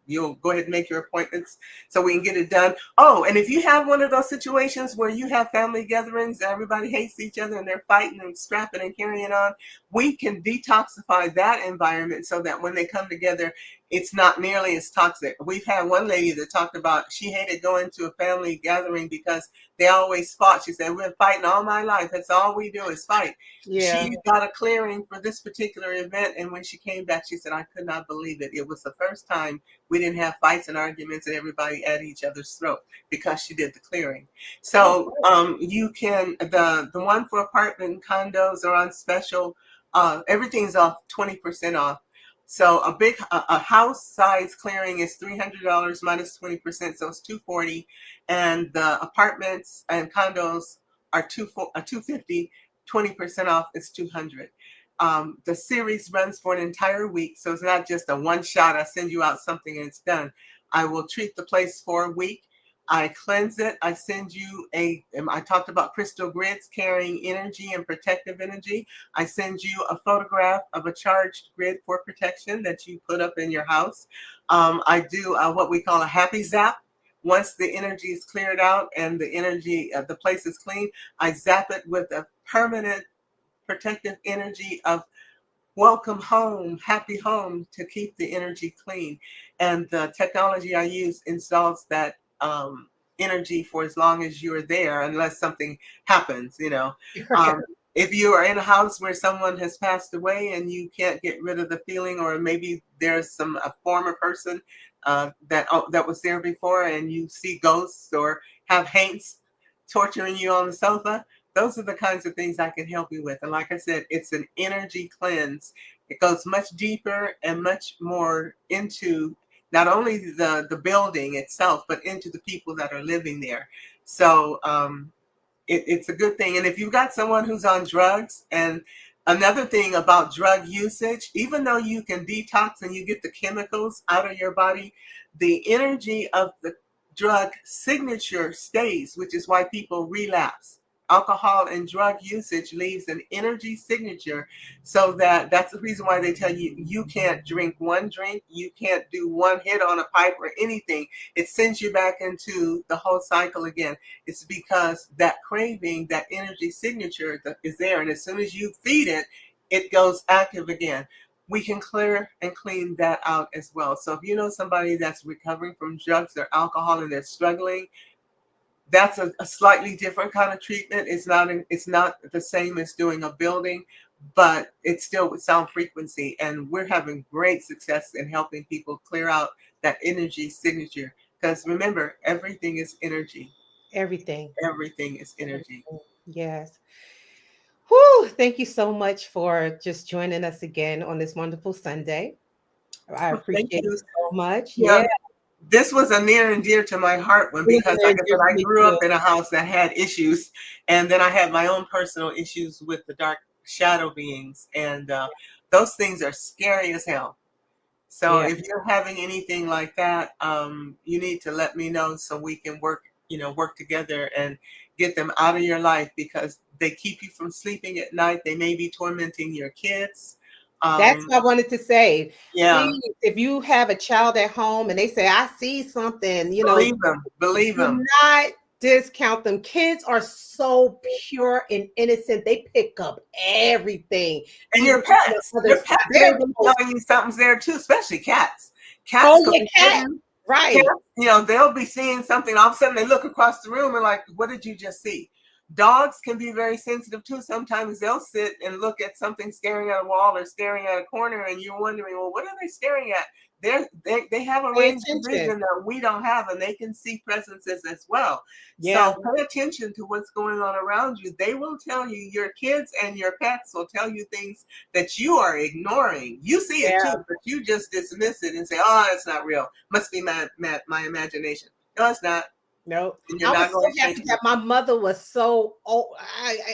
you'll go ahead and make your appointments so we can get it done. Oh, and if you have one of those situations where you have family gatherings and everybody hates each other and they're fighting and scrapping and carrying on, we can detoxify that environment so that when they come together, it's not nearly as toxic. We've had one lady that talked about she hated going to a family gathering because they always fought. She said, "We've been fighting all my life. That's all we do is fight." Yeah. She got a clearing for this particular event, and when she came back, she said, "I could not believe it. It was the first time we didn't have fights and arguments and everybody at each other's throat because she did the clearing." Oh, So you can, the one for apartment and condos are on special. Everything's off 20% off. So a house size clearing is $300 minus 20%, so it's $240, and the apartments and condos are 250. 20% off is 200. The series runs for an entire week, so it's not just a one shot. I send you out something and it's done. I will treat the place for a week. I cleanse it. I send you I talked about crystal grids carrying energy and protective energy. I send you a photograph of a charged grid for protection that you put up in your house. I do what we call a happy zap. Once the energy is cleared out and the energy, the place is clean, I zap it with a permanent protective energy of welcome home, happy home, to keep the energy clean. And the technology I use installs that energy for as long as you're there, unless something happens, okay. Um, if you are in a house where someone has passed away and you can't get rid of the feeling, or maybe there's a former person that was there before, and you see ghosts or have haints torturing you on the sofa, those are the kinds of things I can help you with. And like I said, it's an energy cleanse. It goes much deeper and much more into not only the building itself, but into the people that are living there. So it's a good thing. And if you've got someone who's on drugs, and another thing about drug usage, even though you can detox and you get the chemicals out of your body, the energy of the drug signature stays, which is why people relapse. Alcohol and drug usage leaves an energy signature, so that's the reason why they tell you you can't drink one drink, you can't do one hit on a pipe or anything. It sends you back into the whole cycle again. It's because that craving, that energy signature that is there, and as soon as you feed it, it goes active again. We can clear and clean that out as well. So if you know somebody that's recovering from drugs or alcohol and they're struggling, that's a slightly different kind of treatment. It's not the same as doing a building, but it's still with sound frequency. And we're having great success in helping people clear out that energy signature. Because remember, everything is energy. Everything. Everything is energy. Everything. Yes. Whew, thank you so much for just joining us again on this wonderful Sunday. I Well, thank appreciate you you. so much. Yeah, Yeah, this was a near and dear to my heart one it was because, very like I dear said, to I me grew too. up in a house that had issues, and then I had my own personal issues with the dark shadow beings, and those things are scary as hell. So Yeah, if you're having anything like that, you need to let me know so we can work, work together and get them out of your life because they keep you from sleeping at night. They may be tormenting your kids. that's Um, what I wanted to say. yeah, Please, if you have a child at home and they say, I see something, believe them, believe do them. not discount them. Kids are so pure and innocent. They pick up everything, And even on the other your side. pets They're may the be most, telling you something's there too, especially cats. oh, Cats could yeah, be cat. hidden. Cats, Right. they'll be seeing something. All of a sudden, they look across the room and like, what did you just see? Dogs can be very sensitive too. Sometimes they'll sit and look at something staring at a wall or staring at a corner, and you're wondering, well, what are they staring at? They have a Pay range of attention. vision that we don't have, and they can see presences as well. Yeah. So pay attention to what's going on around you. They will tell you, your kids and your pets will tell you things that you are ignoring. You see it too, Yeah. but you just dismiss it and say, oh, it's not real. Must be my imagination. No, it's not. No, And you're I was not so going to change happy it. that my mother was so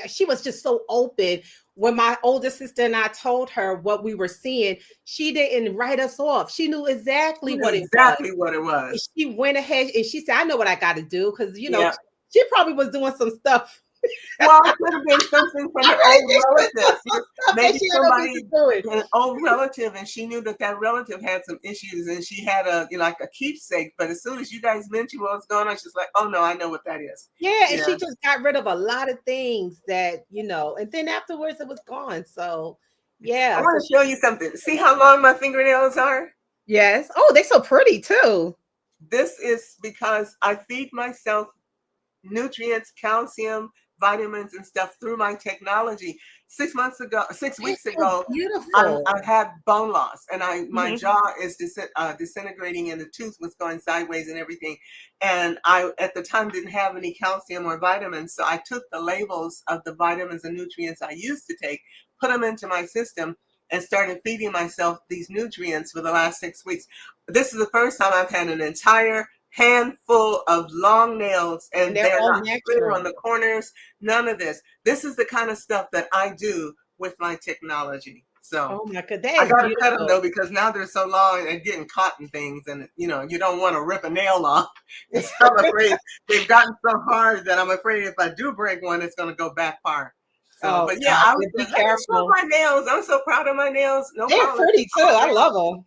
she was just so open. When my older sister and I told her what we were seeing, she didn't write us off. She knew exactly You knew what it was. exactly what it And was. she went ahead and she said, I know what I got to do because, Yeah. she probably was doing some stuff. Well, it could have been something from I an really old think she was doing relative. some stuff that Maybe she had no somebody, business doing. an old relative, and she knew that that relative had some issues, and she had like a keepsake. But as soon as you guys mentioned what was going on, she's like, "Oh no, I know what that is." Yeah, and Yeah. she just got rid of a lot of things that, and then afterwards it was gone. So, I yeah. So, want to show you something. See how long my fingernails are? yes. Oh, they're so pretty too. This is because I feed myself nutrients, calcium, vitamins, and stuff through my technology. 6 months ago, six They're weeks so ago, beautiful. I had bone loss, and my Mhm. jaw is disintegrating, and the tooth was going sideways and everything. And I at the time didn't have any calcium or vitamins, so I took the labels of the vitamins and nutrients I used to take, put them into my system, and started feeding myself these nutrients for the last 6 weeks. This is the first time I've had an entire handful of long nails, And and they're they're all not clear on natural. the corners. None of this. This is the kind of stuff that I do with my technology. So Oh my god, I that is got to cut them beautiful. though because now they're so long and getting caught in things, and you don't want to rip a nail off. Because I'm afraid they've gotten so hard that I'm afraid if I do break one, it's going to go back far. So, Oh but yeah, god, I was yeah, be let me show careful. my nails. I'm so proud of my nails. No They're polish, pretty too. all I nails. love them.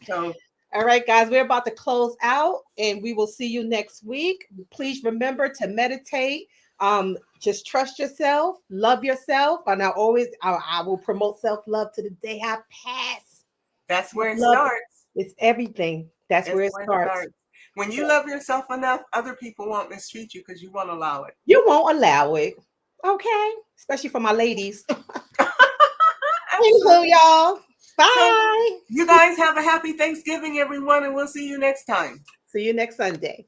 So All right, guys, we're about to close out and we will see you next week. Please remember to meditate. Just trust yourself, love yourself. And I will promote self-love to the day I pass. that's where it Love, starts. it's everything. That's It's where it where it starts. starts. When you So love yourself enough, other people won't mistreat you because you won't allow it. you won't allow it. Okay. Especially for my ladies. Anywho, Absolutely. y'all. So, Bye. you guys have a happy Thanksgiving, everyone, and we'll see you next time. See you next Sunday.